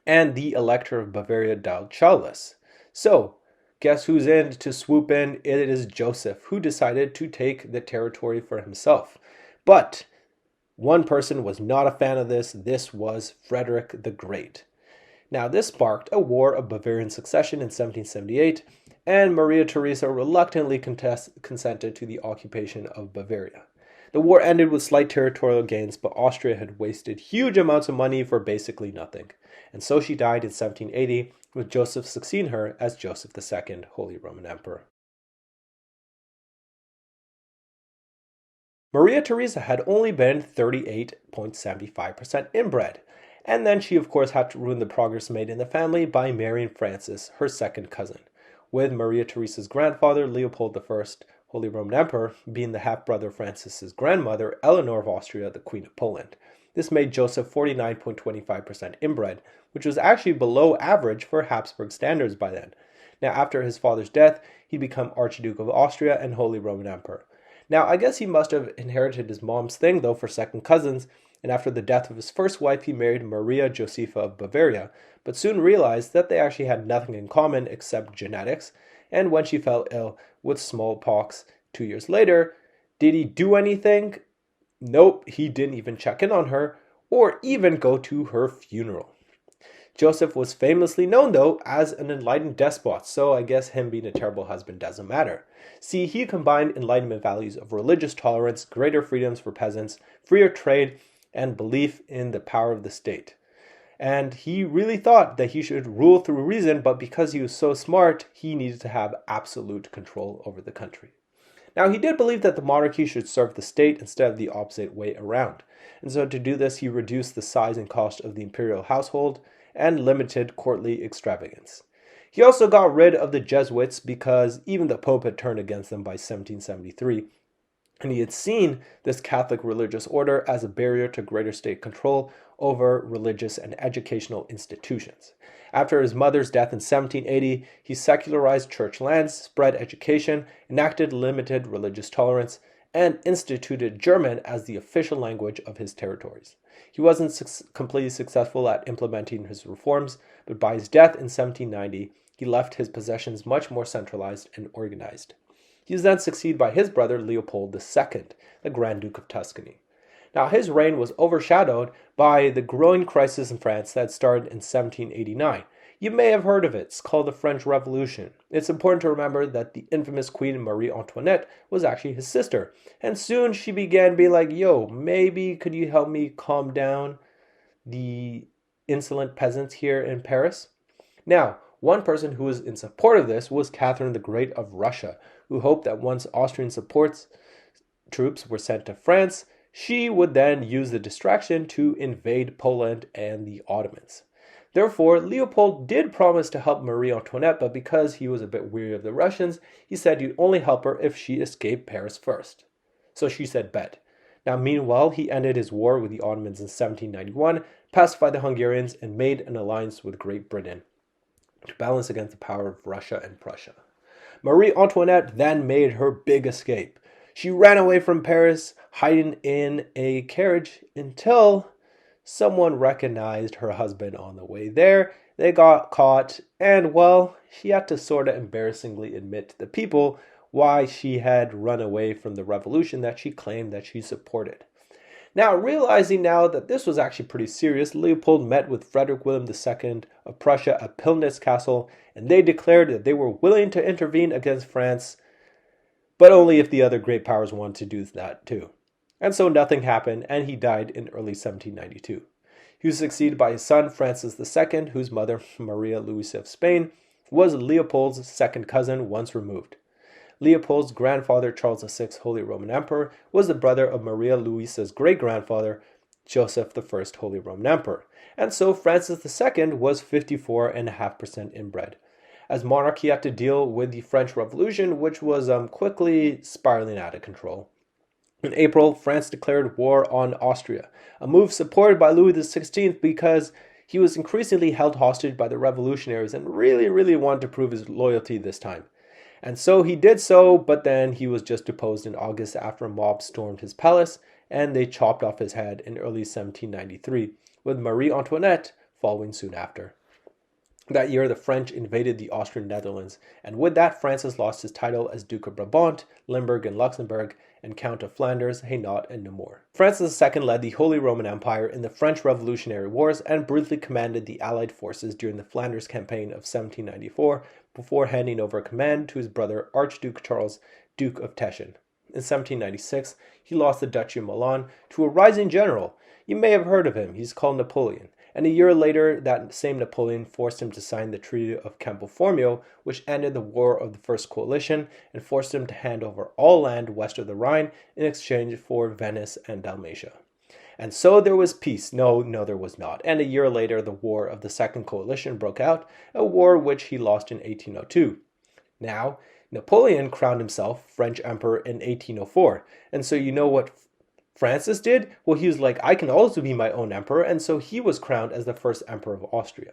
And the Elector of Bavaria died childless. So, guess who's in to swoop in? It is Joseph, who decided to take the territory for himself. But one person was not a fan of this. This was Frederick the Great. Now, this sparked a war of Bavarian succession in 1778, and Maria Theresa reluctantly consented to the occupation of Bavaria. The war ended with slight territorial gains, but Austria had wasted huge amounts of money for basically nothing. And so she died in 1780, with Joseph succeeding her as Joseph II, Holy Roman Emperor. Maria Theresa had only been 38.75% inbred, and then she of course had to ruin the progress made in the family by marrying Francis, her second cousin, with Maria Theresa's grandfather, Leopold I, Holy Roman Emperor, being the half-brother of Francis's grandmother, Eleanor of Austria, the Queen of Poland. This made Joseph 49.25% inbred, which was actually below average for Habsburg standards by then. Now, after his father's death, he became Archduke of Austria and Holy Roman Emperor. Now, I guess he must have inherited his mom's thing, though, for second cousins, and after the death of his first wife, he married Maria Josepha of Bavaria, but soon realized that they actually had nothing in common except genetics, and when she fell ill with smallpox 2 years later, did he do anything? Nope, he didn't even check in on her, or even go to her funeral. Joseph was famously known, though, as an enlightened despot, so I guess him being a terrible husband doesn't matter. See, he combined Enlightenment values of religious tolerance, greater freedoms for peasants, freer trade, and belief in the power of the state. And he really thought that he should rule through reason, but because he was so smart, he needed to have absolute control over the country. Now, he did believe that the monarchy should serve the state instead of the opposite way around. And so to do this, he reduced the size and cost of the imperial household and limited courtly extravagance. He also got rid of the Jesuits because even the Pope had turned against them by 1773, and he had seen this Catholic religious order as a barrier to greater state control over religious and educational institutions. After his mother's death in 1780, he secularized church lands, spread education, enacted limited religious tolerance, and instituted German as the official language of his territories. He wasn't completely successful at implementing his reforms, but by his death in 1790, he left his possessions much more centralized and organized. He was then succeeded by his brother Leopold II, the Grand Duke of Tuscany. Now, his reign was overshadowed by the growing crisis in France that started in 1789. You may have heard of it. It's called the French Revolution. It's important to remember that the infamous Queen Marie Antoinette was actually his sister. And soon she began being like, yo, maybe could you help me calm down the insolent peasants here in Paris? Now, one person who was in support of this was Catherine the Great of Russia, who hoped that once Austrian troops were sent to France, she would then use the distraction to invade Poland and the Ottomans. Therefore, Leopold did promise to help Marie Antoinette, but because he was a bit weary of the Russians, he said he'd only help her if she escaped Paris first. So she said bet. Now, meanwhile, he ended his war with the Ottomans in 1791, pacified the Hungarians, and made an alliance with Great Britain to balance against the power of Russia and Prussia. Marie Antoinette then made her big escape. She ran away from Paris, hiding in a carriage until someone recognized her husband on the way there. They got caught, and well, she had to sort of embarrassingly admit to the people why she had run away from the revolution that she claimed that she supported. Now, realizing now that this was actually pretty serious, Leopold met with Frederick William II of Prussia at Pillnitz Castle, and they declared that they were willing to intervene against France, but only if the other great powers wanted to do that too. And so nothing happened, and he died in early 1792. He was succeeded by his son, Francis II, whose mother, Maria Louisa of Spain, was Leopold's second cousin once removed. Leopold's grandfather, Charles VI, Holy Roman Emperor, was the brother of Maria Louisa's great-grandfather, Joseph I, Holy Roman Emperor. And so Francis II was 54.5% inbred. As monarch, he had to deal with the French Revolution, which was quickly spiraling out of control. In April, France declared war on Austria, a move supported by Louis XVI because he was increasingly held hostage by the revolutionaries and really wanted to prove his loyalty this time. And so he did so, but then he was just deposed in August after a mob stormed his palace, and they chopped off his head in early 1793, with Marie Antoinette following soon after. That year, the French invaded the Austrian Netherlands, and with that, Francis lost his title as Duke of Brabant, Limburg and Luxembourg, and Count of Flanders, Hainaut, and Nemours. Francis II led the Holy Roman Empire in the French Revolutionary Wars and briefly commanded the Allied forces during the Flanders Campaign of 1794 before handing over command to his brother Archduke Charles, Duke of Teschen. In 1796, he lost the Duchy of Milan to a rising general. You may have heard of him. He's called Napoleon. And a year later, that same Napoleon forced him to sign the Treaty of Campo Formio, which ended the War of the First Coalition and forced him to hand over all land west of the Rhine in exchange for Venice and Dalmatia. And so there was peace. No, there was not. And a year later, the War of the Second Coalition broke out, a war which he lost in 1802. Now, Napoleon crowned himself French Emperor in 1804. And so you know what Francis did? Well, he was like, I can also be my own emperor, and so he was crowned as the first emperor of Austria.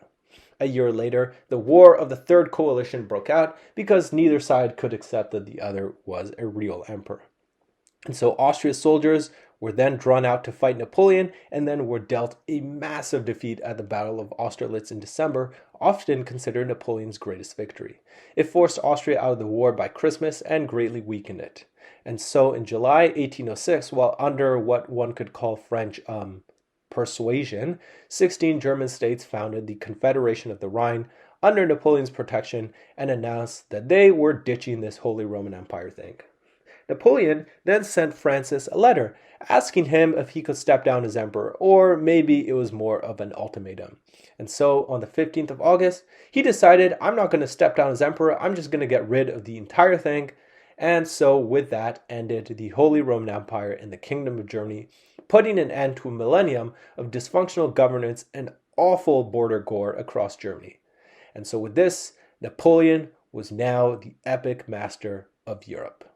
A year later, the War of the Third Coalition broke out because neither side could accept that the other was a real emperor. And so Austria's soldiers were then drawn out to fight Napoleon and then were dealt a massive defeat at the Battle of Austerlitz in December, often considered Napoleon's greatest victory. It forced Austria out of the war by Christmas and greatly weakened it. And so in July 1806, while under what one could call French persuasion, 16 German states founded the Confederation of the Rhine under Napoleon's protection and announced that they were ditching this Holy Roman Empire thing. Napoleon then sent Francis a letter asking him if he could step down as emperor, or maybe it was more of an ultimatum. And so on the 15th of August, he decided, I'm not going to step down as emperor, I'm just going to get rid of the entire thing. And so with that ended the Holy Roman Empire in the Kingdom of Germany, putting an end to a millennium of dysfunctional governance and awful border gore across Germany. And so with this, Napoleon was now the epic master of Europe.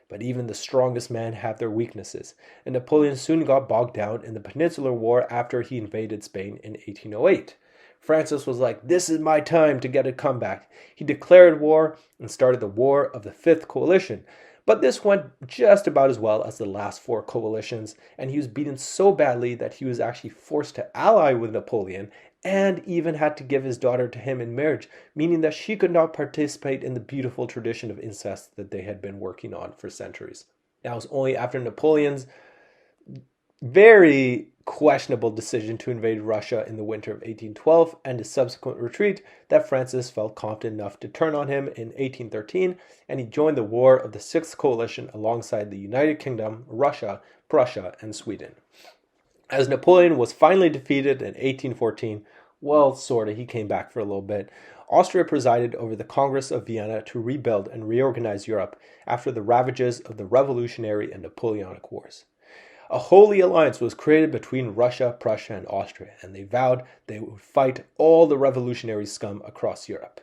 But even the strongest men have their weaknesses, and Napoleon soon got bogged down in the Peninsular War after he invaded Spain in 1808. Francis was like, this is my time to get a comeback. He declared war and started the War of the Fifth Coalition. But this went just about as well as the last four coalitions, and he was beaten so badly that he was actually forced to ally with Napoleon and even had to give his daughter to him in marriage, meaning that she could not participate in the beautiful tradition of incest that they had been working on for centuries. Now, it was only after Napoleon's very questionable decision to invade Russia in the winter of 1812 and his subsequent retreat that Francis felt confident enough to turn on him in 1813, and he joined the War of the Sixth Coalition alongside the United Kingdom, Russia, Prussia, and Sweden. As Napoleon was finally defeated in 1814, well, sorta, he came back for a little bit, Austria presided over the Congress of Vienna to rebuild and reorganize Europe after the ravages of the Revolutionary and Napoleonic Wars. A holy alliance was created between Russia, Prussia, and Austria, and they vowed they would fight all the revolutionary scum across Europe.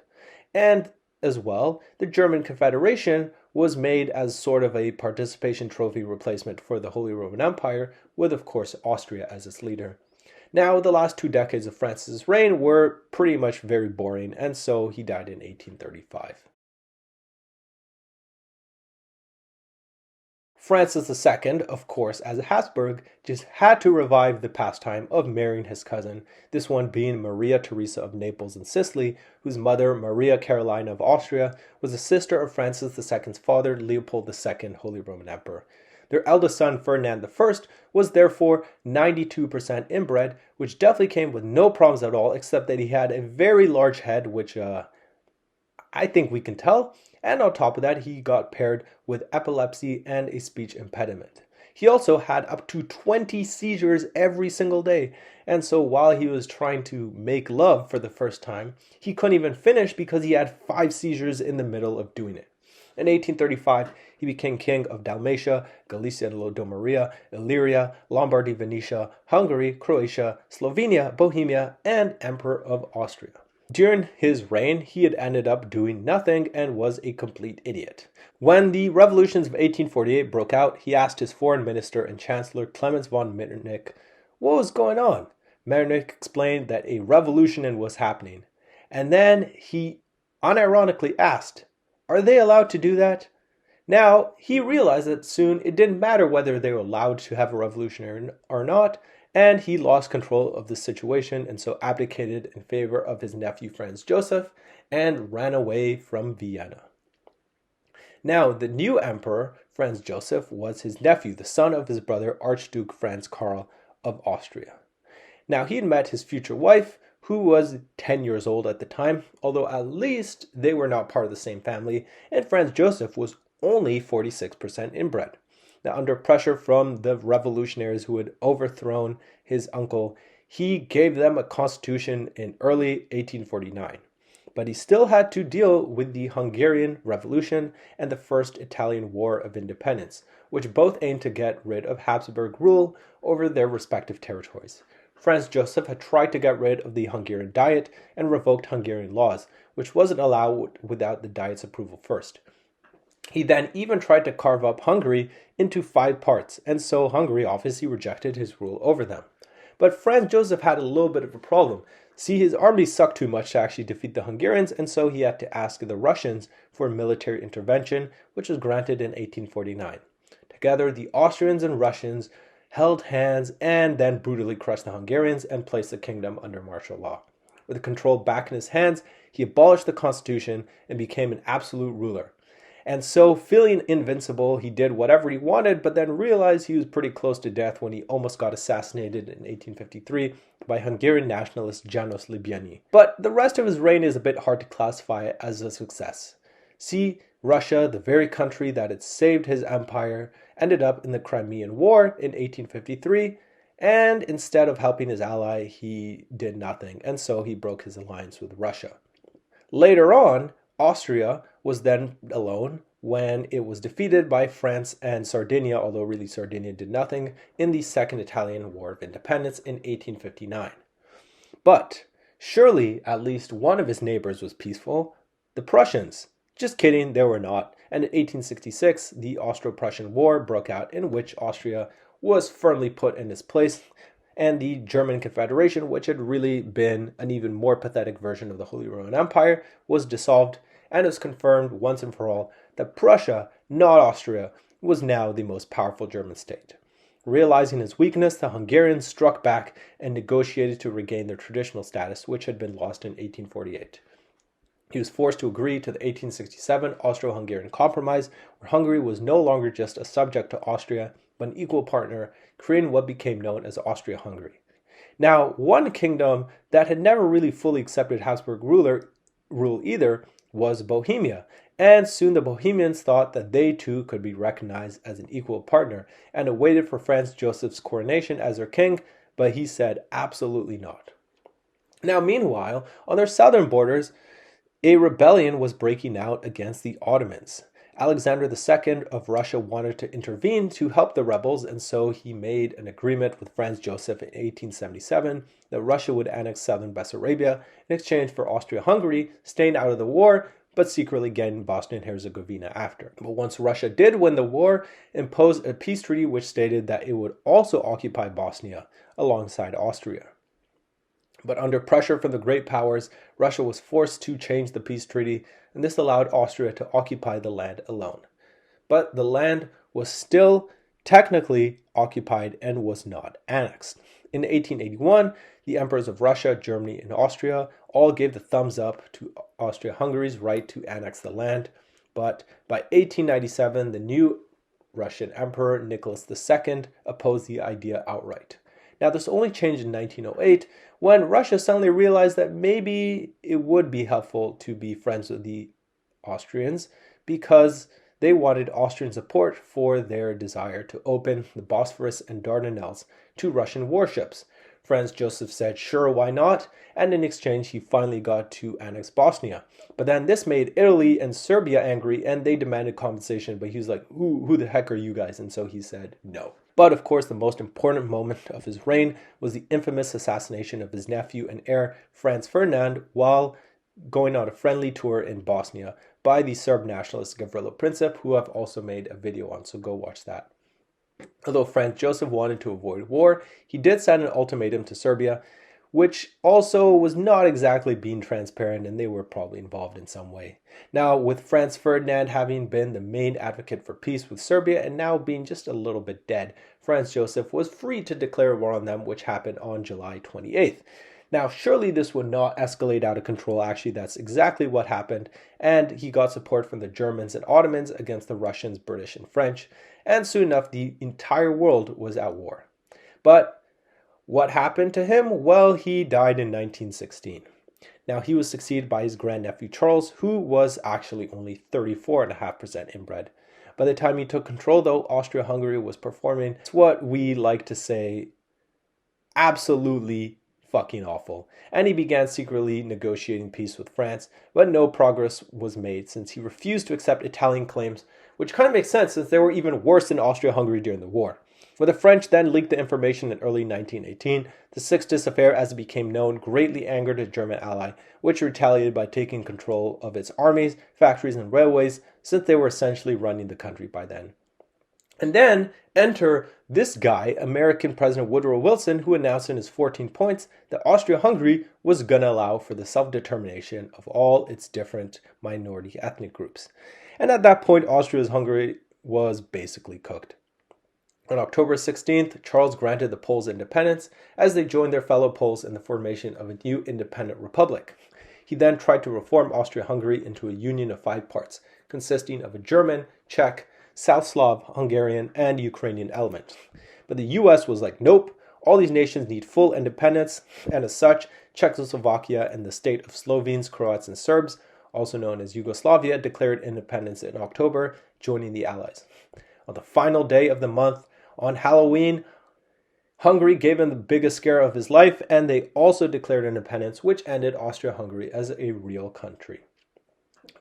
And, as well, the German Confederation was made as sort of a participation trophy replacement for the Holy Roman Empire, with, of course, Austria as its leader. Now, the last 2 decades of Francis' reign were pretty much very boring, and so he died in 1835. Francis II, of course, as a Habsburg, just had to revive the pastime of marrying his cousin, this one being Maria Theresa of Naples and Sicily, whose mother, Maria Carolina of Austria, was a sister of Francis II's father, Leopold II, Holy Roman Emperor. Their eldest son, Ferdinand I, was therefore 92% inbred, which definitely came with no problems at all, except that he had a very large head, which I think we can tell. And on top of that, he got paired with epilepsy and a speech impediment. He also had up to 20 seizures every single day. And so while he was trying to make love for the first time, he couldn't even finish because he had 5 seizures in the middle of doing it. In 1835, he became king of Dalmatia, Galicia and Lodomeria, Illyria, Lombardy, Venetia, Hungary, Croatia, Slovenia, Bohemia, and Emperor of Austria. During his reign, he had ended up doing nothing and was a complete idiot. When the revolutions of 1848 broke out, he asked his foreign minister and chancellor Clemens von Metternich what was going on. Metternich explained that a revolution was happening. And then he unironically asked, Are they allowed to do that? Now, he realized that soon it didn't matter whether they were allowed to have a revolution or not, and he lost control of the situation and so abdicated in favor of his nephew Franz Joseph and ran away from Vienna. Now, the new emperor, Franz Joseph, was his nephew, the son of his brother Archduke Franz Karl of Austria. Now, he had met his future wife, who was 10 years old at the time, although at least they were not part of the same family, and Franz Joseph was only 46% inbred. Now, under pressure from the revolutionaries who had overthrown his uncle, he gave them a constitution in early 1849. But he still had to deal with the Hungarian Revolution and the First Italian War of Independence, which both aimed to get rid of Habsburg rule over their respective territories. Franz Joseph had tried to get rid of the Hungarian Diet and revoked Hungarian laws, which wasn't allowed without the Diet's approval first. He then even tried to carve up Hungary into 5 parts, and so Hungary obviously rejected his rule over them. But Franz Joseph had a little bit of a problem. See, his army sucked too much to actually defeat the Hungarians, and so he had to ask the Russians for military intervention, which was granted in 1849. Together, the Austrians and Russians held hands and then brutally crushed the Hungarians and placed the kingdom under martial law. With the control back in his hands, he abolished the constitution and became an absolute ruler. And so, feeling invincible, he did whatever he wanted, but then realized he was pretty close to death when he almost got assassinated in 1853 by Hungarian nationalist János Libényi. But the rest of his reign is a bit hard to classify as a success. See, Russia, the very country that had saved his empire, ended up in the Crimean War in 1853, and instead of helping his ally, he did nothing, and so he broke his alliance with Russia. Later on, Austria was then alone when it was defeated by France and Sardinia, although really Sardinia did nothing, in the Second Italian War of Independence in 1859. But surely at least one of his neighbors was peaceful, the Prussians. Just kidding, they were not. And in 1866, the Austro-Prussian War broke out, in which Austria was firmly put in its place, and the German Confederation, which had really been an even more pathetic version of the Holy Roman Empire, was dissolved, and it was confirmed once and for all that Prussia, not Austria, was now the most powerful German state. Realizing his weakness, the Hungarians struck back and negotiated to regain their traditional status, which had been lost in 1848. He was forced to agree to the 1867 Austro-Hungarian Compromise, where Hungary was no longer just a subject to Austria, but an equal partner, creating what became known as Austria-Hungary. Now, one kingdom that had never really fully accepted Habsburg rule either was Bohemia, and soon the Bohemians thought that they too could be recognized as an equal partner, and awaited for Franz Joseph's coronation as their king, but he said absolutely not. Now, meanwhile, on their southern borders, a rebellion was breaking out against the Ottomans. Alexander II of Russia wanted to intervene to help the rebels, and so he made an agreement with Franz Joseph in 1877 that Russia would annex southern Bessarabia in exchange for Austria-Hungary staying out of the war, but secretly getting Bosnia and Herzegovina after. But once Russia did win the war, imposed a peace treaty which stated that it would also occupy Bosnia alongside Austria. But under pressure from the great powers, Russia was forced to change the peace treaty, and this allowed Austria to occupy the land alone. But the land was still technically occupied and was not annexed. In 1881, the emperors of Russia, Germany, and Austria all gave the thumbs up to Austria-Hungary's right to annex the land, but by 1897, the new Russian emperor, Nicholas II, opposed the idea outright. Now, this only changed in 1908, when Russia suddenly realized that maybe it would be helpful to be friends with the Austrians because they wanted Austrian support for their desire to open the Bosphorus and Dardanelles to Russian warships. Franz Joseph said, sure, why not? And in exchange, he finally got to annex Bosnia. But then this made Italy and Serbia angry, and they demanded compensation. But he was like, who the heck are you guys? And so he said no. But of course, the most important moment of his reign was the infamous assassination of his nephew and heir, Franz Ferdinand, while going on a friendly tour in Bosnia by the Serb nationalist Gavrilo Princip, who I've also made a video on, so go watch that. Although Franz Joseph wanted to avoid war, he did send an ultimatum to Serbia, which also was not exactly being transparent, and they were probably involved in some way. Now, with Franz Ferdinand having been the main advocate for peace with Serbia and now being just a little bit dead, Franz Joseph was free to declare war on them, which happened on July 28th. Now, surely this would not escalate out of control. Actually, that's exactly what happened, and he got support from the Germans and Ottomans against the Russians, British, and French, and soon enough, the entire world was at war. But what happened to him? Well, he died in 1916. Now, he was succeeded by his grandnephew Charles, who was actually only 34.5% inbred. By the time he took control, though, Austria-Hungary was performing what we like to say absolutely fucking awful, and he began secretly negotiating peace with France, but no progress was made since he refused to accept Italian claims, which kind of makes sense since they were even worse in Austria-Hungary during the war. When the French then leaked the information in early 1918, the Sixtus affair, as it became known, greatly angered a German ally, which retaliated by taking control of its armies, factories, and railways, since they were essentially running the country by then. And then enter this guy, American President Woodrow Wilson, who announced in his 14 points that Austria-Hungary was going to allow for the self-determination of all its different minority ethnic groups. And at that point, Austria-Hungary was basically cooked. On October 16th, Charles granted the Poles independence as they joined their fellow Poles in the formation of a new independent republic. He then tried to reform Austria-Hungary into a union of 5 parts, consisting of a German, Czech, South Slav, Hungarian, and Ukrainian element. But the US was like, nope, all these nations need full independence, and as such, Czechoslovakia and the state of Slovenes, Croats, and Serbs, also known as Yugoslavia, declared independence in October, joining the Allies. On the final day of the month, on Halloween, Hungary gave him the biggest scare of his life, and they also declared independence, which ended Austria-Hungary as a real country.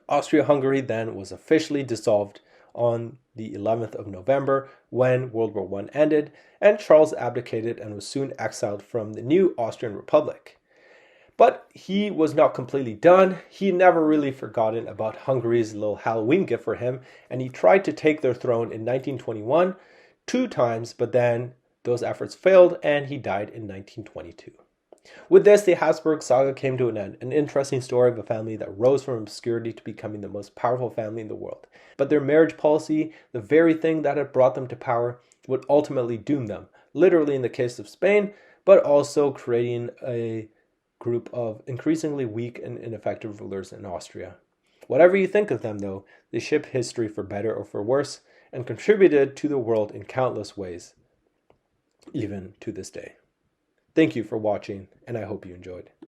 Austria-Hungary then was officially dissolved on the 11th of November when World War I ended, and Charles abdicated and was soon exiled from the new Austrian Republic. But he was not completely done. He never really forgotten about Hungary's little Halloween gift for him, and he tried to take their throne in 1921 2 times, but then those efforts failed and he died in 1922. With this, the Habsburg saga came to an end, an interesting story of a family that rose from obscurity to becoming the most powerful family in the world. But their marriage policy, the very thing that had brought them to power, would ultimately doom them, literally in the case of Spain, but also creating a group of increasingly weak and ineffective rulers in Austria. Whatever you think of them, though, they shaped history for better or for worse, and contributed to the world in countless ways, even to this day. Thank you for watching, and I hope you enjoyed.